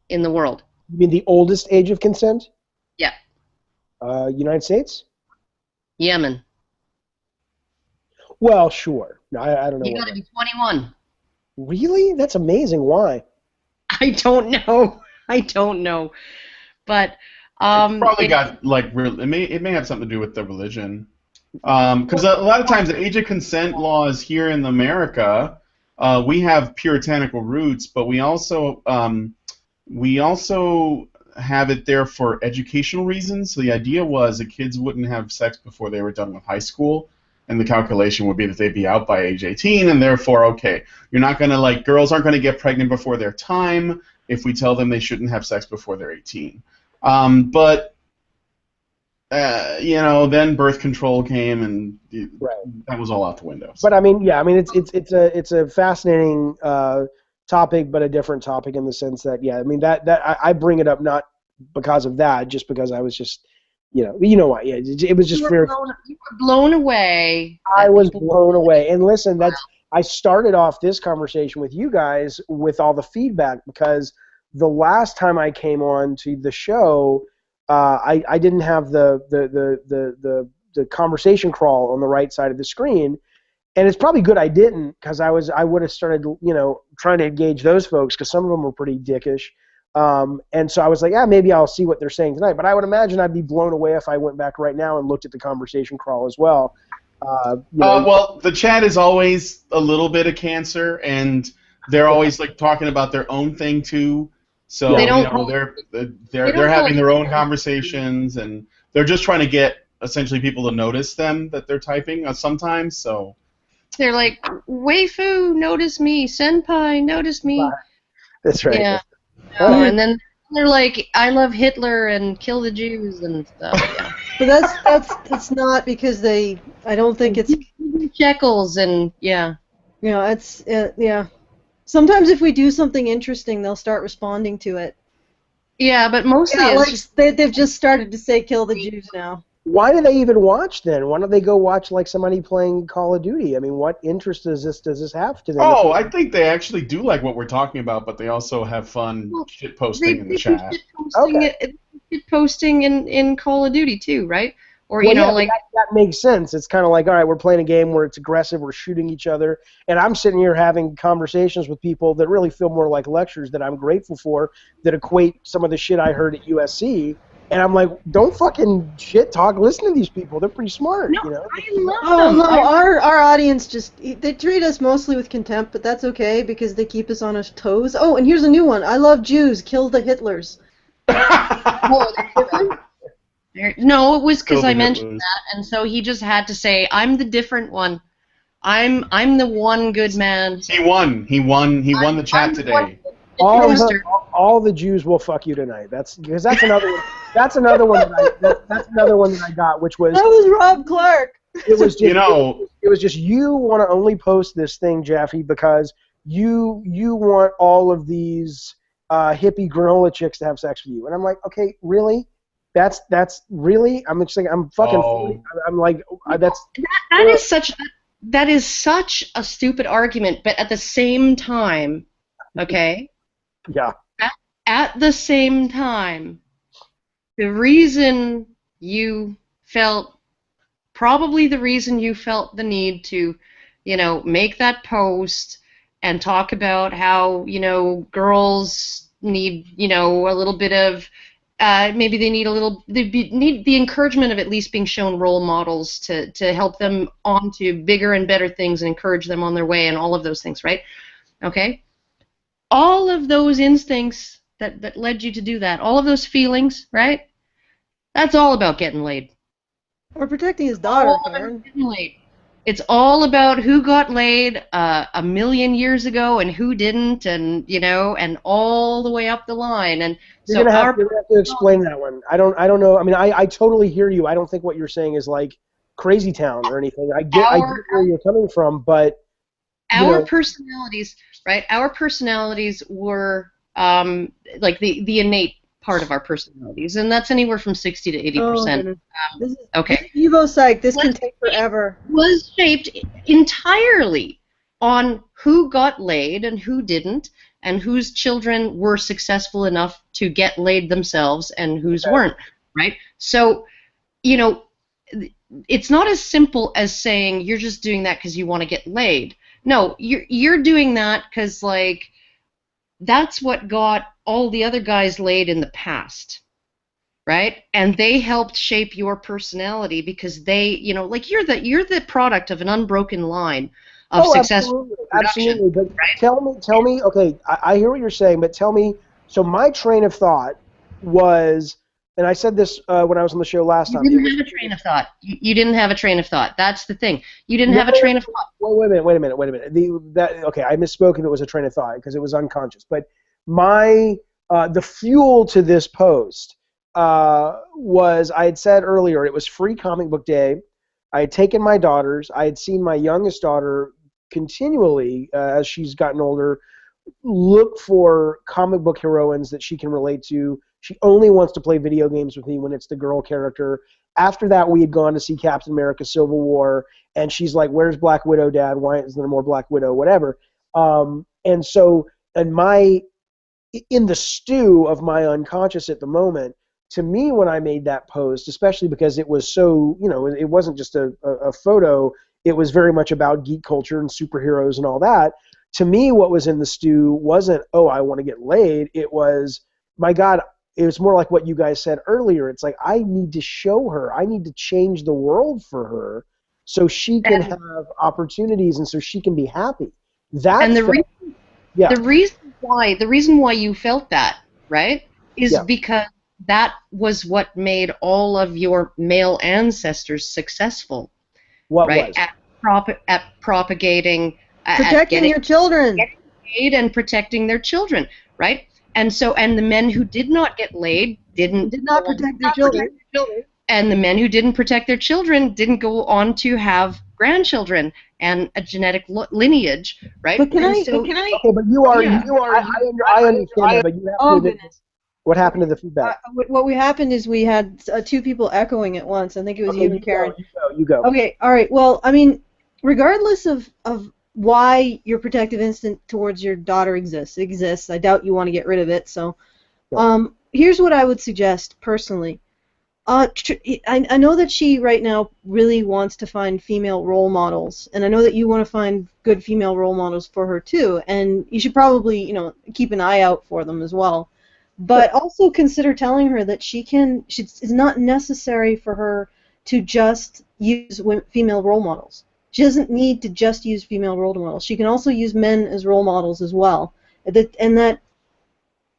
in the world? You mean the oldest age of consent? Yeah. United States? Yemen. Well, sure. No, I don't know. You got to be 21. Really? That's amazing. Why? I don't know. But it's probably got like it may have something to do with the religion. Because a lot of times the age of consent laws here in America, we have puritanical roots, but we also have it there for educational reasons. So the idea was that kids wouldn't have sex before they were done with high school. And the calculation would be that they'd be out by age 18, and therefore, okay, you're not going to, girls aren't going to get pregnant before their time if we tell them they shouldn't have sex before they're 18. But then birth control came, and that was all out the window. But I mean, yeah, I mean, it's a fascinating topic, but a different topic in the sense that, yeah, I mean, that I bring it up not because of that, just because I was just. You know what? Yeah, it was just very. You were blown away. I was blown away, and listen, I started off this conversation with you guys with all the feedback because the last time I came on to the show, I didn't have the conversation crawl on the right side of the screen, and it's probably good I didn't because I would have started trying to engage those folks because some of them were pretty dickish. And so I was like, yeah, maybe I'll see what they're saying tonight. But I would imagine I'd be blown away if I went back right now and looked at the conversation crawl as well. Well, the chat is always a little bit of cancer, and they're always talking about their own thing too. So they're having their own conversations, and they're just trying to get essentially people to notice them that they're typing sometimes. So they're like, waifu, notice me. Senpai, notice me. That's right. Yeah. And then they're like, I love Hitler and kill the Jews and stuff. Yeah. But that's not because I don't think it's shekels and it's yeah. Sometimes if we do something interesting, they'll start responding to it. Yeah, but mostly it's they've just started to say kill the Jews now. Why do they even watch then? Why don't they go watch somebody playing Call of Duty? I mean, what interest does this have to them? Oh, I think they actually do like what we're talking about, but they also have fun shit posting in the chat. Shit posting in Call of Duty too, right? Or that makes sense. It's kind of like, all right, we're playing a game where it's aggressive, we're shooting each other, and I'm sitting here having conversations with people that really feel more like lectures that I'm grateful for, that equate some of the shit I heard at USC. And I'm like, don't fucking shit talk. Listen to these people. They're pretty smart. No, I love them. Oh no, our audience they treat us mostly with contempt, but that's okay because they keep us on our toes. Oh, and here's a new one. I love Jews. Kill the Hitlers. No, it was because I mentioned that, and so he just had to say, I'm the different one. I'm the one good man. He won the chat today. All the Jews will fuck you tonight. That's another one. That's another one that I got, which was that was Rob Clark. It was just it was just you want to only post this thing, Jaffe, because you want all of these hippie granola chicks to have sex with you, and I'm like, okay, really? That's really? I'm just like I'm fucking. Oh. I'm like that's that is such a stupid argument, but at the same time, okay. Yeah. At the same time, the reason you felt the need to, make that post and talk about how, girls need, a little bit of maybe they need a little. Need the encouragement of at least being shown role models to help them on to bigger and better things and encourage them on their way and all of those things, right? Okay. All of those instincts that led you to do that, all of those feelings, right? That's all about getting laid. Or protecting his daughter, Karen. It's all about who got laid a million years ago and who didn't, and and all the way up the line. And you're gonna have to explain that one. I don't know. I mean, I totally hear you. I don't think what you're saying is like crazy town or anything. I get where you're coming from, but our personalities, right? Our personalities were like the innate part of our personalities, and that's anywhere from 60 to 80%. Okay. Evo-psych, this can take forever. Was shaped entirely on who got laid and who didn't, and whose children were successful enough to get laid themselves and whose weren't, right? So, it's not as simple as saying you're just doing that because you want to get laid. No, you're doing that because, like, that's what got all the other guys laid in the past, right? And they helped shape your personality because they, like you're the product of an unbroken line of successful production. Absolutely. But right? tell me. Okay, I hear what you're saying, but tell me. So my train of thought was, and I said this when I was on the show last time. You didn't have a train of thought. You didn't have a train of thought. That's the thing. You didn't have a train of thought. Wait a minute. Okay, I misspoke if it was a train of thought because it was unconscious. But the fuel to this post was, I had said earlier, it was free comic book day. I had taken my daughters. I had seen my youngest daughter continually, as she's gotten older, look for comic book heroines that she can relate to. She only wants to play video games with me when it's the girl character. After that, we had gone to see Captain America Civil War, and she's like, where's Black Widow, Dad? Why isn't there more Black Widow? Whatever. And so, in the stew of my unconscious at the moment, to me, when I made that post, especially because it was so, it wasn't just a photo, it was very much about geek culture and superheroes and all that. To me, what was in the stew wasn't, oh, I want to get laid. It was, my God, it was more like what you guys said earlier. It's like, I need to show her. I need to change the world for her so she can have opportunities and so she can be happy. The reason why you felt that, right, is because that was what made all of your male ancestors successful. What right? was? At propagating, protecting your children, getting laid and protecting their children, right? And the men who did not get laid did not protect their children. And the men who didn't protect their children didn't go on to have grandchildren and a genetic lineage, right? But can I? Okay, but you are. I understand that, but you have to. Goodness. What happened to the feedback? What happened is we had two people echoing at once. I think it was you and Karen. You go. Okay, all right. Well, I mean, regardless of why your protective instinct towards your daughter exists. I doubt you want to get rid of it. So, here's what I would suggest personally. I know that she right now really wants to find female role models, and I know that you want to find good female role models for her too. And you should probably, keep an eye out for them as well. But also consider telling her that it's not necessary for her to just use female role models. She doesn't need to just use female role models. She can also use men as role models as well. And that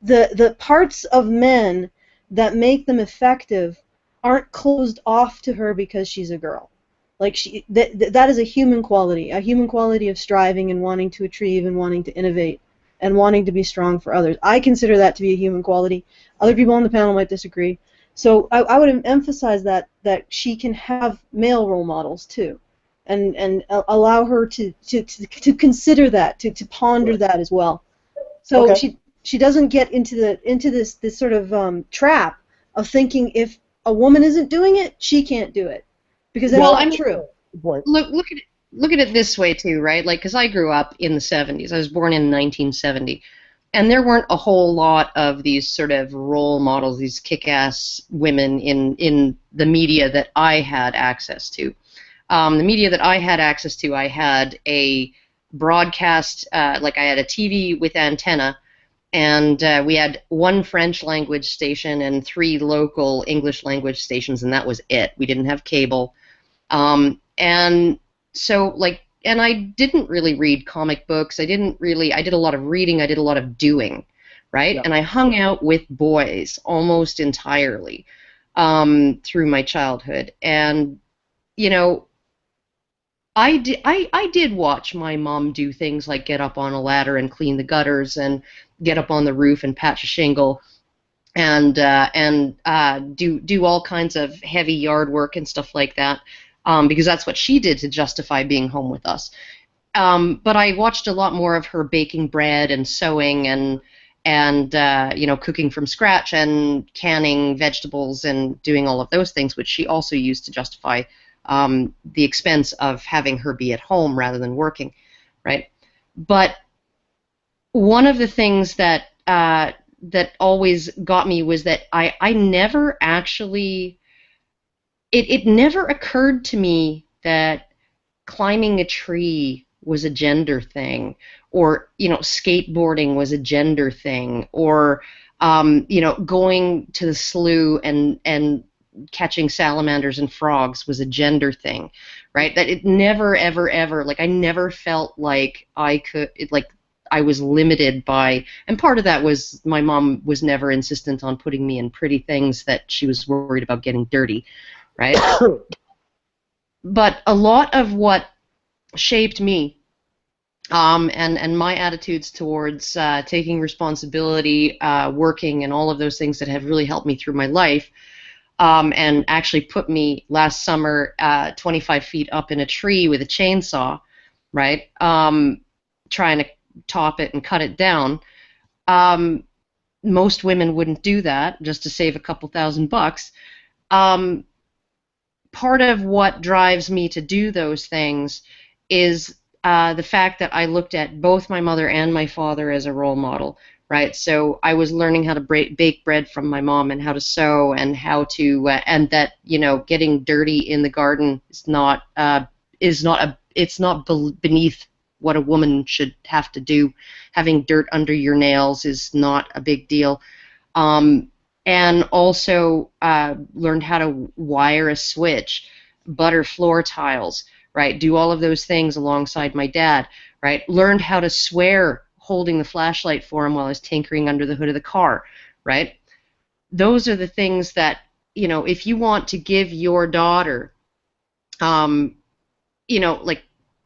the parts of men that make them effective aren't closed off to her because she's a girl. Like that is a human quality of striving and wanting to achieve and wanting to innovate and wanting to be strong for others. I consider that to be a human quality. Other people on the panel might disagree. So I would emphasize that she can have male role models too, and allow her to consider that, to ponder that as well. So she doesn't get into this sort of trap of thinking if a woman isn't doing it, she can't do it, because that's not true. Look at it this way too, right? Like, because I grew up in the 70s. I was born in 1970. And there weren't a whole lot of these sort of role models, these kick-ass women in the media that I had access to. The media that I had access to, I had a broadcast, like I had a TV with antenna, and we had one French language station and 3 local English language stations, and that was it. We didn't have cable. And so, like, and I didn't really read comic books. I did a lot of reading. I did a lot of doing, right? Yeah. And I hung out with boys almost entirely through my childhood. And, you know, I did watch my mom do things like get up on a ladder and clean the gutters and get up on the roof and patch a shingle and do all kinds of heavy yard work and stuff like that, because that's what she did to justify being home with us. But I watched a lot more of her baking bread and sewing and you know, cooking from scratch and canning vegetables and doing all of those things, which she also used to justify the expense of having her be at home rather than working, right? But one of the things that that always got me was that I never actually, it never occurred to me that climbing a tree was a gender thing, or, you know, skateboarding was a gender thing, or you know, going to the slough and catching salamanders and frogs was a gender thing, right? That it never, ever, ever, like, I never felt like I was limited by, and part of that was my mom was never insistent on putting me in pretty things that she was worried about getting dirty, right? But a lot of what shaped me, and my attitudes towards taking responsibility, working, and all of those things that have really helped me through my life, and actually put me last summer 25 feet up in a tree with a chainsaw, right, trying to top it and cut it down. Most women wouldn't do that just to save a couple $1,000. Part of what drives me to do those things is the fact that I looked at both my mother and my father as a role model, right? So I was learning how to bake bread from my mom and how to sew and how to, and that, you know, getting dirty in the garden is not beneath what a woman should have to do. Having dirt under your nails is not a big deal. And also learned how to wire a switch, butter floor tiles, right? Do all of those things alongside my dad, right? Learned how to swear holding the flashlight for him while I was tinkering under the hood of the car, right? Those are the things that, you know, if you want to give your daughter, you know, like,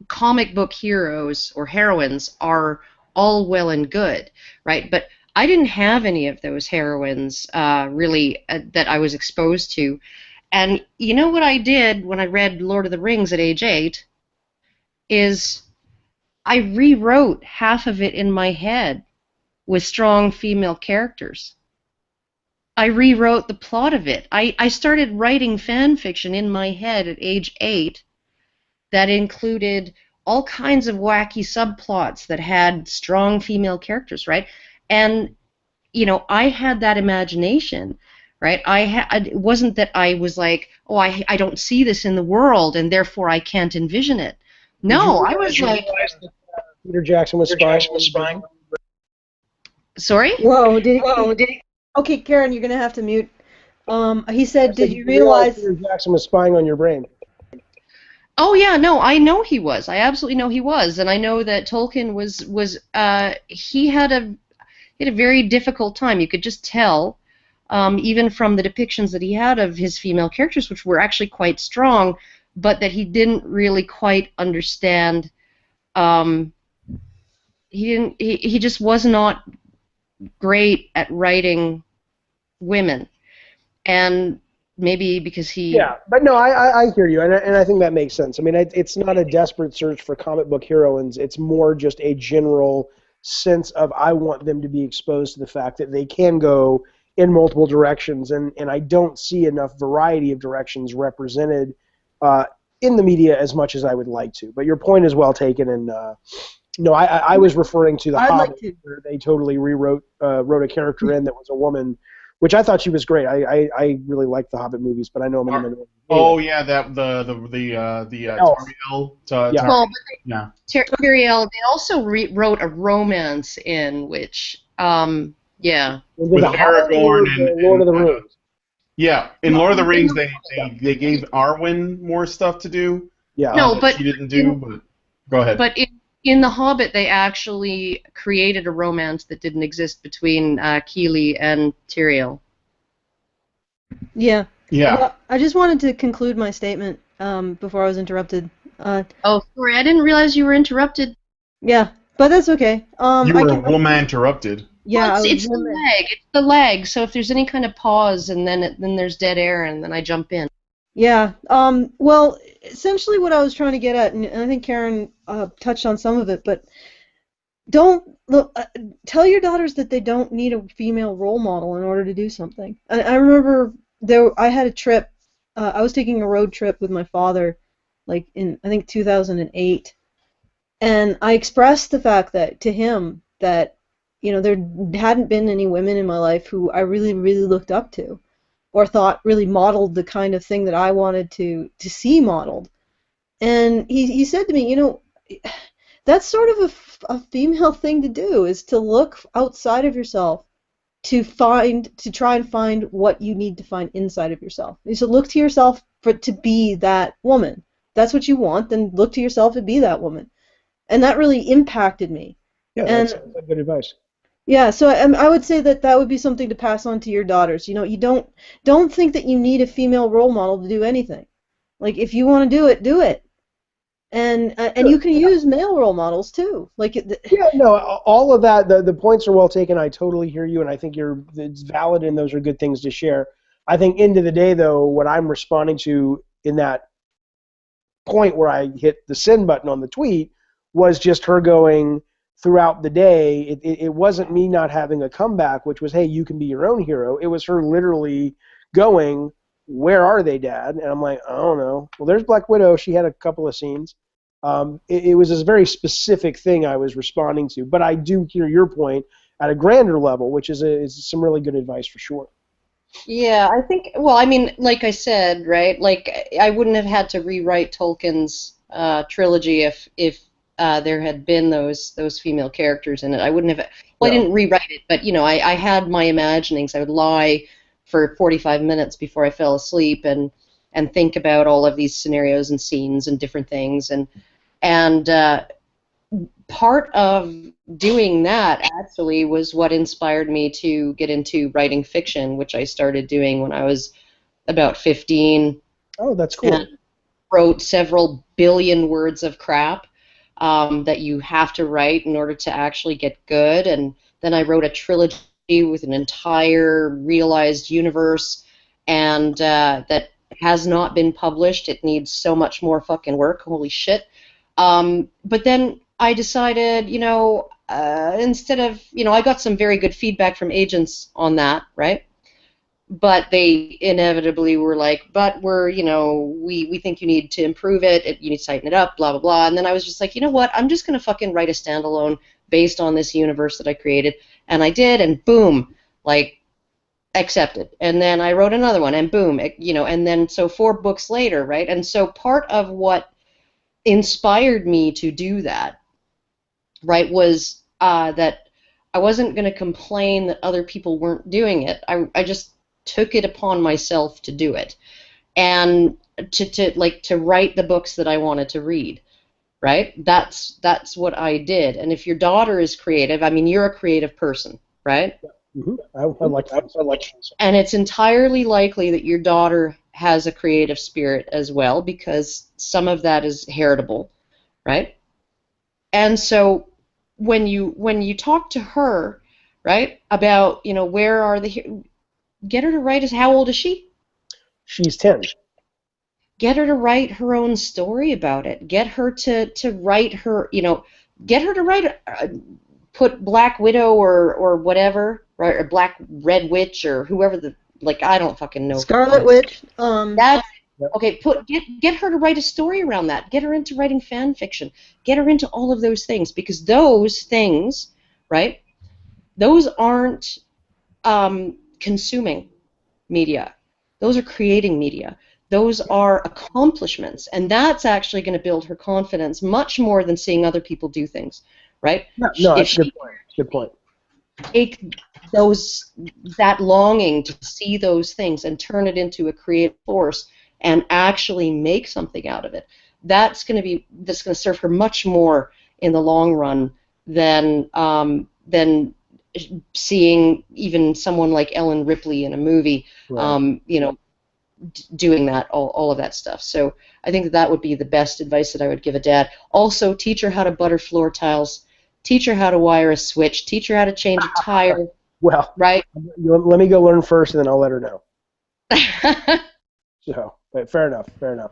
comic book heroes or heroines are all well and good, right? But I didn't have any of those heroines really that I was exposed to. And you know what I did when I read Lord of the Rings at age 8 is I rewrote half of it in my head with strong female characters. I rewrote the plot of it. I started writing fan fiction in my head at age 8 that included all kinds of wacky subplots that had strong female characters, right? And, you know, I had that imagination, right? It wasn't that I was like, oh, I don't see this in the world and therefore I can't envision it. No, I was like, Peter Jackson was spying. sorry? Whoa, did he? Okay, Karen, you're gonna have to mute. He said, did you realize Peter Jackson was spying on your brain? Oh yeah, no, I know he was. I absolutely know he was, and I know that Tolkien was he had a very difficult time. You could just tell, even from the depictions that he had of his female characters, which were actually quite strong, but that he didn't really quite understand. He just was not great at writing women, and maybe because he. Yeah, but no, I hear you, and I think that makes sense. I mean, it's not a desperate search for comic book heroines. It's more just a general sense of I want them to be exposed to the fact that they can go in multiple directions, and I don't see enough variety of directions represented in the media as much as I would like to. But your point is well taken, and no, I was referring to the Hobbit, where they totally wrote a character in that was a woman, which I thought she was great. I really liked the Hobbit movies, but I know many men. Oh yeah, that the Tauriel. Well, but Tauriel. They also wrote a romance in which Yeah. Was it With the Hobbit or Aragorn the Lord of the Rings? yeah, in No, Lord of the in Rings, the, they gave Arwen more stuff to do Yeah. no, that but she didn't do. in But go ahead. but in The Hobbit, they actually created a romance that didn't exist between Keely and Tyrael. Yeah. Yeah. Well, I just wanted to conclude my statement before I was interrupted. Oh, sorry, I didn't realize you were interrupted. Yeah, but that's okay. You I were can. woman interrupted. Yeah, Well, I was. it's the lag. It's the lag. So if there's any kind of pause and then there's dead air and then I jump in. Yeah. Well, essentially, what I was trying to get at, and I think Karen touched on some of it, but don't look. Tell your daughters that they don't need a female role model in order to do something. I remember I had a trip. I was taking a road trip with my father, like in I think 2008. And I expressed the fact that to him that there hadn't been any women in my life who I really really looked up to or thought really modeled the kind of thing that I wanted to see modeled. And he said to me, that's sort of a female thing to do, is to look outside of yourself to try and find what you need to find inside of yourself. And so look to yourself to be that woman. If that's what you want, then look to yourself to be that woman. And that really impacted me. Yeah, that's good advice. Yeah, so I would say that would be something to pass on to your daughters. You don't think that you need a female role model to do anything. Like if you want to do it, do it. And Sure. you can use male role models too. Yeah, no, all of that. The points are well taken. I totally hear you, and I think it's valid, and those are good things to share. I think end of the day, though, what I'm responding to in that point where I hit the send button on the tweet was just her going throughout the day. It wasn't me not having a comeback, which was, hey, you can be your own hero. It was her literally going, where are they, Dad? And I'm like, I don't know. Well, there's Black Widow. She had a couple of scenes. It was a very specific thing I was responding to. But I do hear your point at a grander level, which is some really good advice for sure. Yeah, I think, well, I mean, like I said, right, like I wouldn't have had to rewrite Tolkien's trilogy if there had been those female characters in it. I wouldn't have, well, I No. didn't rewrite it, but, I had my imaginings. I would lie for 45 minutes before I fell asleep and think about all of these scenarios and scenes and different things. And part of doing that actually was what inspired me to get into writing fiction, which I started doing when I was about 15. Oh, that's cool. And wrote several billion words of crap that you have to write in order to actually get good. And then I wrote a trilogy with an entire realized universe, and that has not been published. It needs so much more fucking work. Holy shit. But then I decided, instead of, I got some very good feedback from agents on that, right? But they inevitably were like, but we think you need to improve it, you need to tighten it up, blah, blah, blah. And then I was just like, you know what, I'm just going to fucking write a standalone based on this universe that I created. And I did, and boom, accepted. And then I wrote another one, and boom, and then so 4 books later, right? And so part of what inspired me to do that, right, was that I wasn't going to complain that other people weren't doing it. I just took it upon myself to do it, and to write the books that I wanted to read, right? That's what I did. And if your daughter is creative, I mean, you're a creative person, right? Mm-hmm. I like that. And it's entirely likely that your daughter has a creative spirit as well, because some of that is heritable, right? And so when you talk to her, right, about where are get her to write how old is she? She's 10. Get her to write her own story about it. Get her to write her, get her to write, put Black Widow or whatever, right, or Black Red Witch or whoever I don't fucking know. Scarlet Witch. That's okay. Get her to write a story around that. Get her into writing fan fiction. Get her into all of those things, because those things, right? Those aren't consuming media. Those are creating media. Those are accomplishments, and that's actually going to build her confidence much more than seeing other people do things, right? No, that's a good point. Good point. take that longing to see those things and turn it into a creative force and actually make something out of it. That's going to serve her much more in the long run than seeing even someone like Ellen Ripley in a movie, Right. doing that, all of that stuff. So I think that would be the best advice that I would give a dad. Also, teach her how to butter floor tiles, teach her how to wire a switch, teach her how to change a tire, Well, right? let me go learn first, and then I'll let her know. So, but fair enough. Fair enough.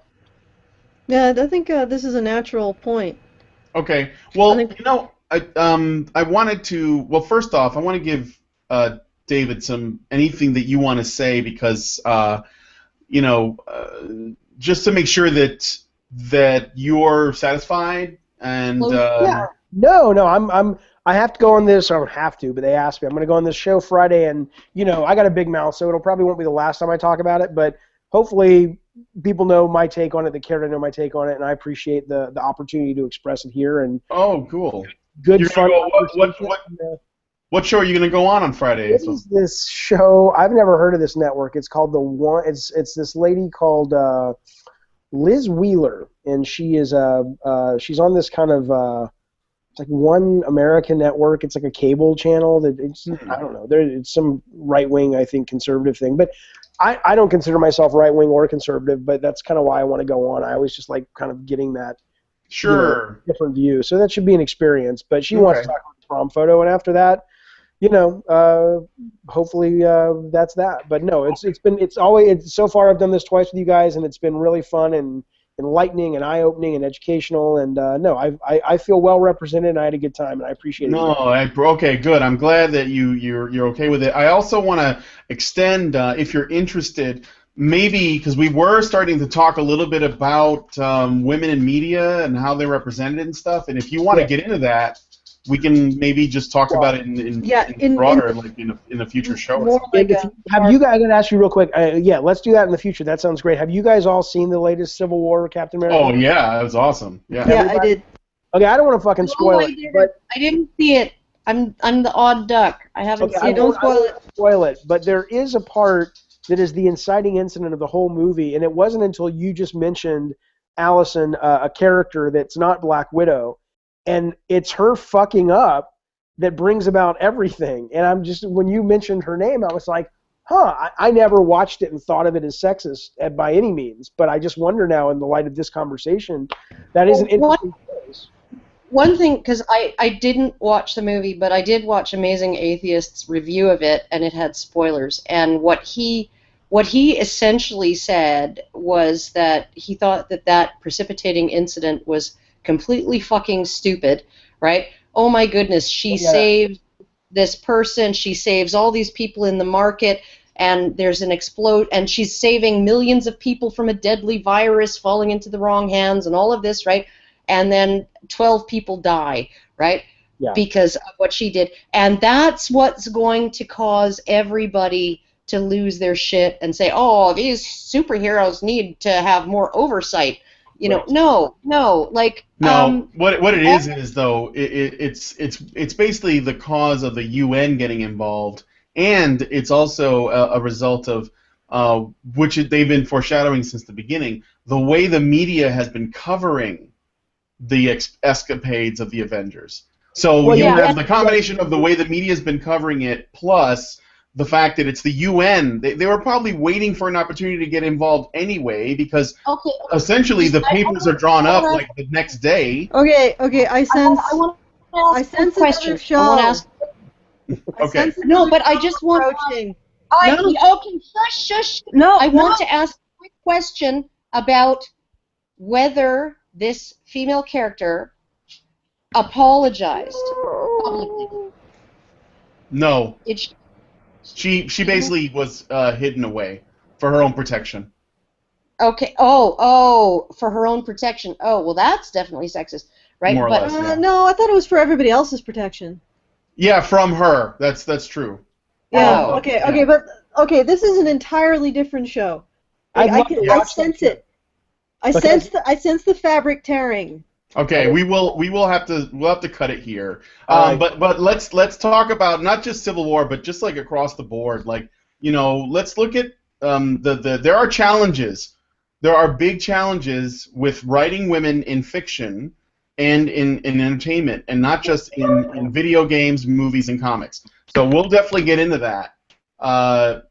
Yeah, I think this is a natural point. Okay. Well, I think- I wanted to. Well, first off, I want to give David anything that you want to say because just to make sure that you're satisfied and Yeah. No. I have to go on this. I don't have to, but they asked me. I'm going to go on this show Friday, and I got a big mouth, so it'll probably won't be the last time I talk about it. But hopefully, people know my take on it. They care to know my take on it, and I appreciate the opportunity to express it here. And oh, cool. Good You're fun. gonna go, what show are you going to go on Friday? What is this show? I've never heard of this network. It's called It's this lady called Liz Wheeler, and she is she's on this kind of it's like One American Network. It's like a cable channel that I don't know. It's some right wing, I think, conservative thing. But I don't consider myself right wing or conservative. But that's kind of why I want to go on. I always just like kind of getting that different view. So that should be an experience. But she wants to talk about the prom photo, and after that, hopefully that's that. But no, it's always so far I've done this twice with you guys, and it's been really fun and enlightening and eye-opening and educational. And no, I feel well represented, and I had a good time, and I appreciate it. No, okay, good. I'm glad that you're okay with it. I also want to extend, if you're interested, maybe because we were starting to talk a little bit about women in media and how they're represented and stuff. And if you want to get into that, we can maybe just talk about it in broader, like in a future show. Have you guys? I'm going to ask you real quick. Let's do that in the future. That sounds great. Have you guys all seen the latest Civil War Captain America? Oh yeah, that was awesome. Yeah. Yeah, I did. Okay, I don't want to fucking spoil it, but I didn't see it. I'm the odd duck. I haven't seen it. Don't spoil it. But there is a part that is the inciting incident of the whole movie, and it wasn't until you just mentioned Allison, a character that's not Black Widow. And it's her fucking up that brings about everything. And when you mentioned her name, I was like, I never watched it and thought of it as sexist by any means. But I just wonder now, in the light of this conversation, that is an interesting place. One thing, because I didn't watch the movie, but I did watch Amazing Atheist's review of it, and it had spoilers. And what he essentially said was that he thought that precipitating incident was completely fucking stupid, right? Oh my goodness, she saved this person, she saves all these people in the market, and there's an and she's saving millions of people from a deadly virus falling into the wrong hands and all of this, right? And then 12 people die, right? Yeah. Because of what she did. And that's what's going to cause everybody to lose their shit and say, oh, these superheroes need to have more oversight. No. What it is though, it's basically the cause of the UN getting involved, and it's also a result of which they've been foreshadowing since the beginning. The way the media has been covering the escapades of the Avengers. So you have the combination of the way the media has been covering it, plus the fact that it's the UN. They were probably waiting for an opportunity to get involved anyway, because essentially the papers are drawn up like the next day. Okay. I sense question. Show. I want to ask. Okay. No, but I just want. Approaching. Okay, shush. No. I want to ask a quick question about whether this female character apologized publicly. No. She basically was hidden away for her own protection. Okay. Oh, for her own protection. Oh, well, that's definitely sexist, right? More or less, yeah. No, I thought it was for everybody else's protection. Yeah, from her. That's true. Yeah. Oh, okay, but this is an entirely different show. I sense it. I sense the fabric tearing. Okay, we'll have to cut it here. All right. But let's talk about not just Civil War, but just like across the board. Like, let's look at there are challenges. There are big challenges with writing women in fiction and in entertainment, and not just in video games, movies, and comics. So we'll definitely get into that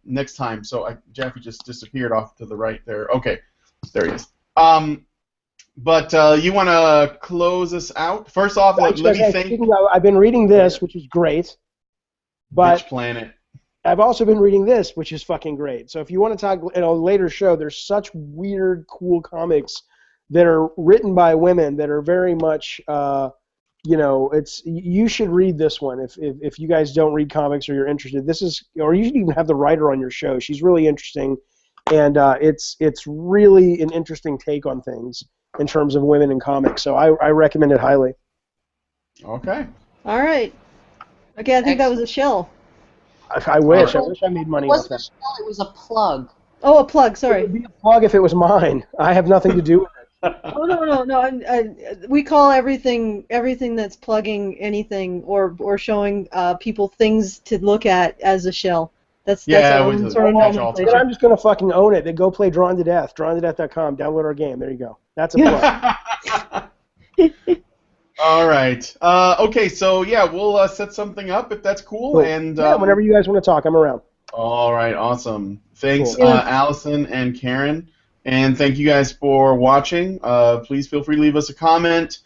next time. So Jaffe just disappeared off to the right there. Okay, there he is. But you want to close us out? First off, let me thank... I've been reading this, which is great. But Which planet? I've also been reading this, which is fucking great. So if you want to talk in a later show, there's such weird, cool comics that are written by women that are very much, you should read this one if you guys don't read comics or you're interested. Or you should even have the writer on your show. She's really interesting, and it's really an interesting take on things in terms of women in comics. So I recommend it highly. Okay. All right. Okay, I think that was a shell. I wish I made money off that. It was a plug. Oh, a plug. Sorry. It would be a plug if it was mine. I have nothing to do with it. Oh no. We call everything that's plugging anything or showing people things to look at as a shell. That's our own sort of nomenclature. Then I'm just gonna fucking own it. Then go play Drawn to Death. DrawnToDeath.com. Download our game. There you go. That's a plug. All right. Okay. So we'll set something up if that's cool. Cool. And whenever you guys want to talk, I'm around. All right. Awesome. Thanks, Cool. Allison and Karen, and thank you guys for watching. Please feel free to leave us a comment,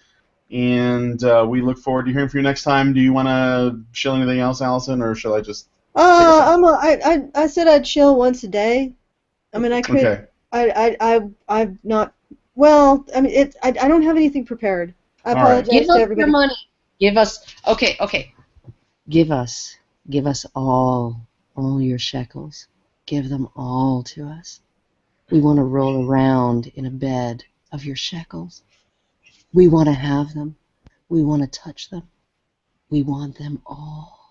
and we look forward to hearing from you next time. Do you want to shill anything else, Allison, or shall I just? I said I'd chill once a day. I mean, I could. Okay. I'm not. Well, I mean, I don't have anything prepared. I apologize to everybody. Give us your money. Give us. Okay. Give us all your shekels. Give them all to us. We want to roll around in a bed of your shekels. We want to have them. We want to touch them. We want them all.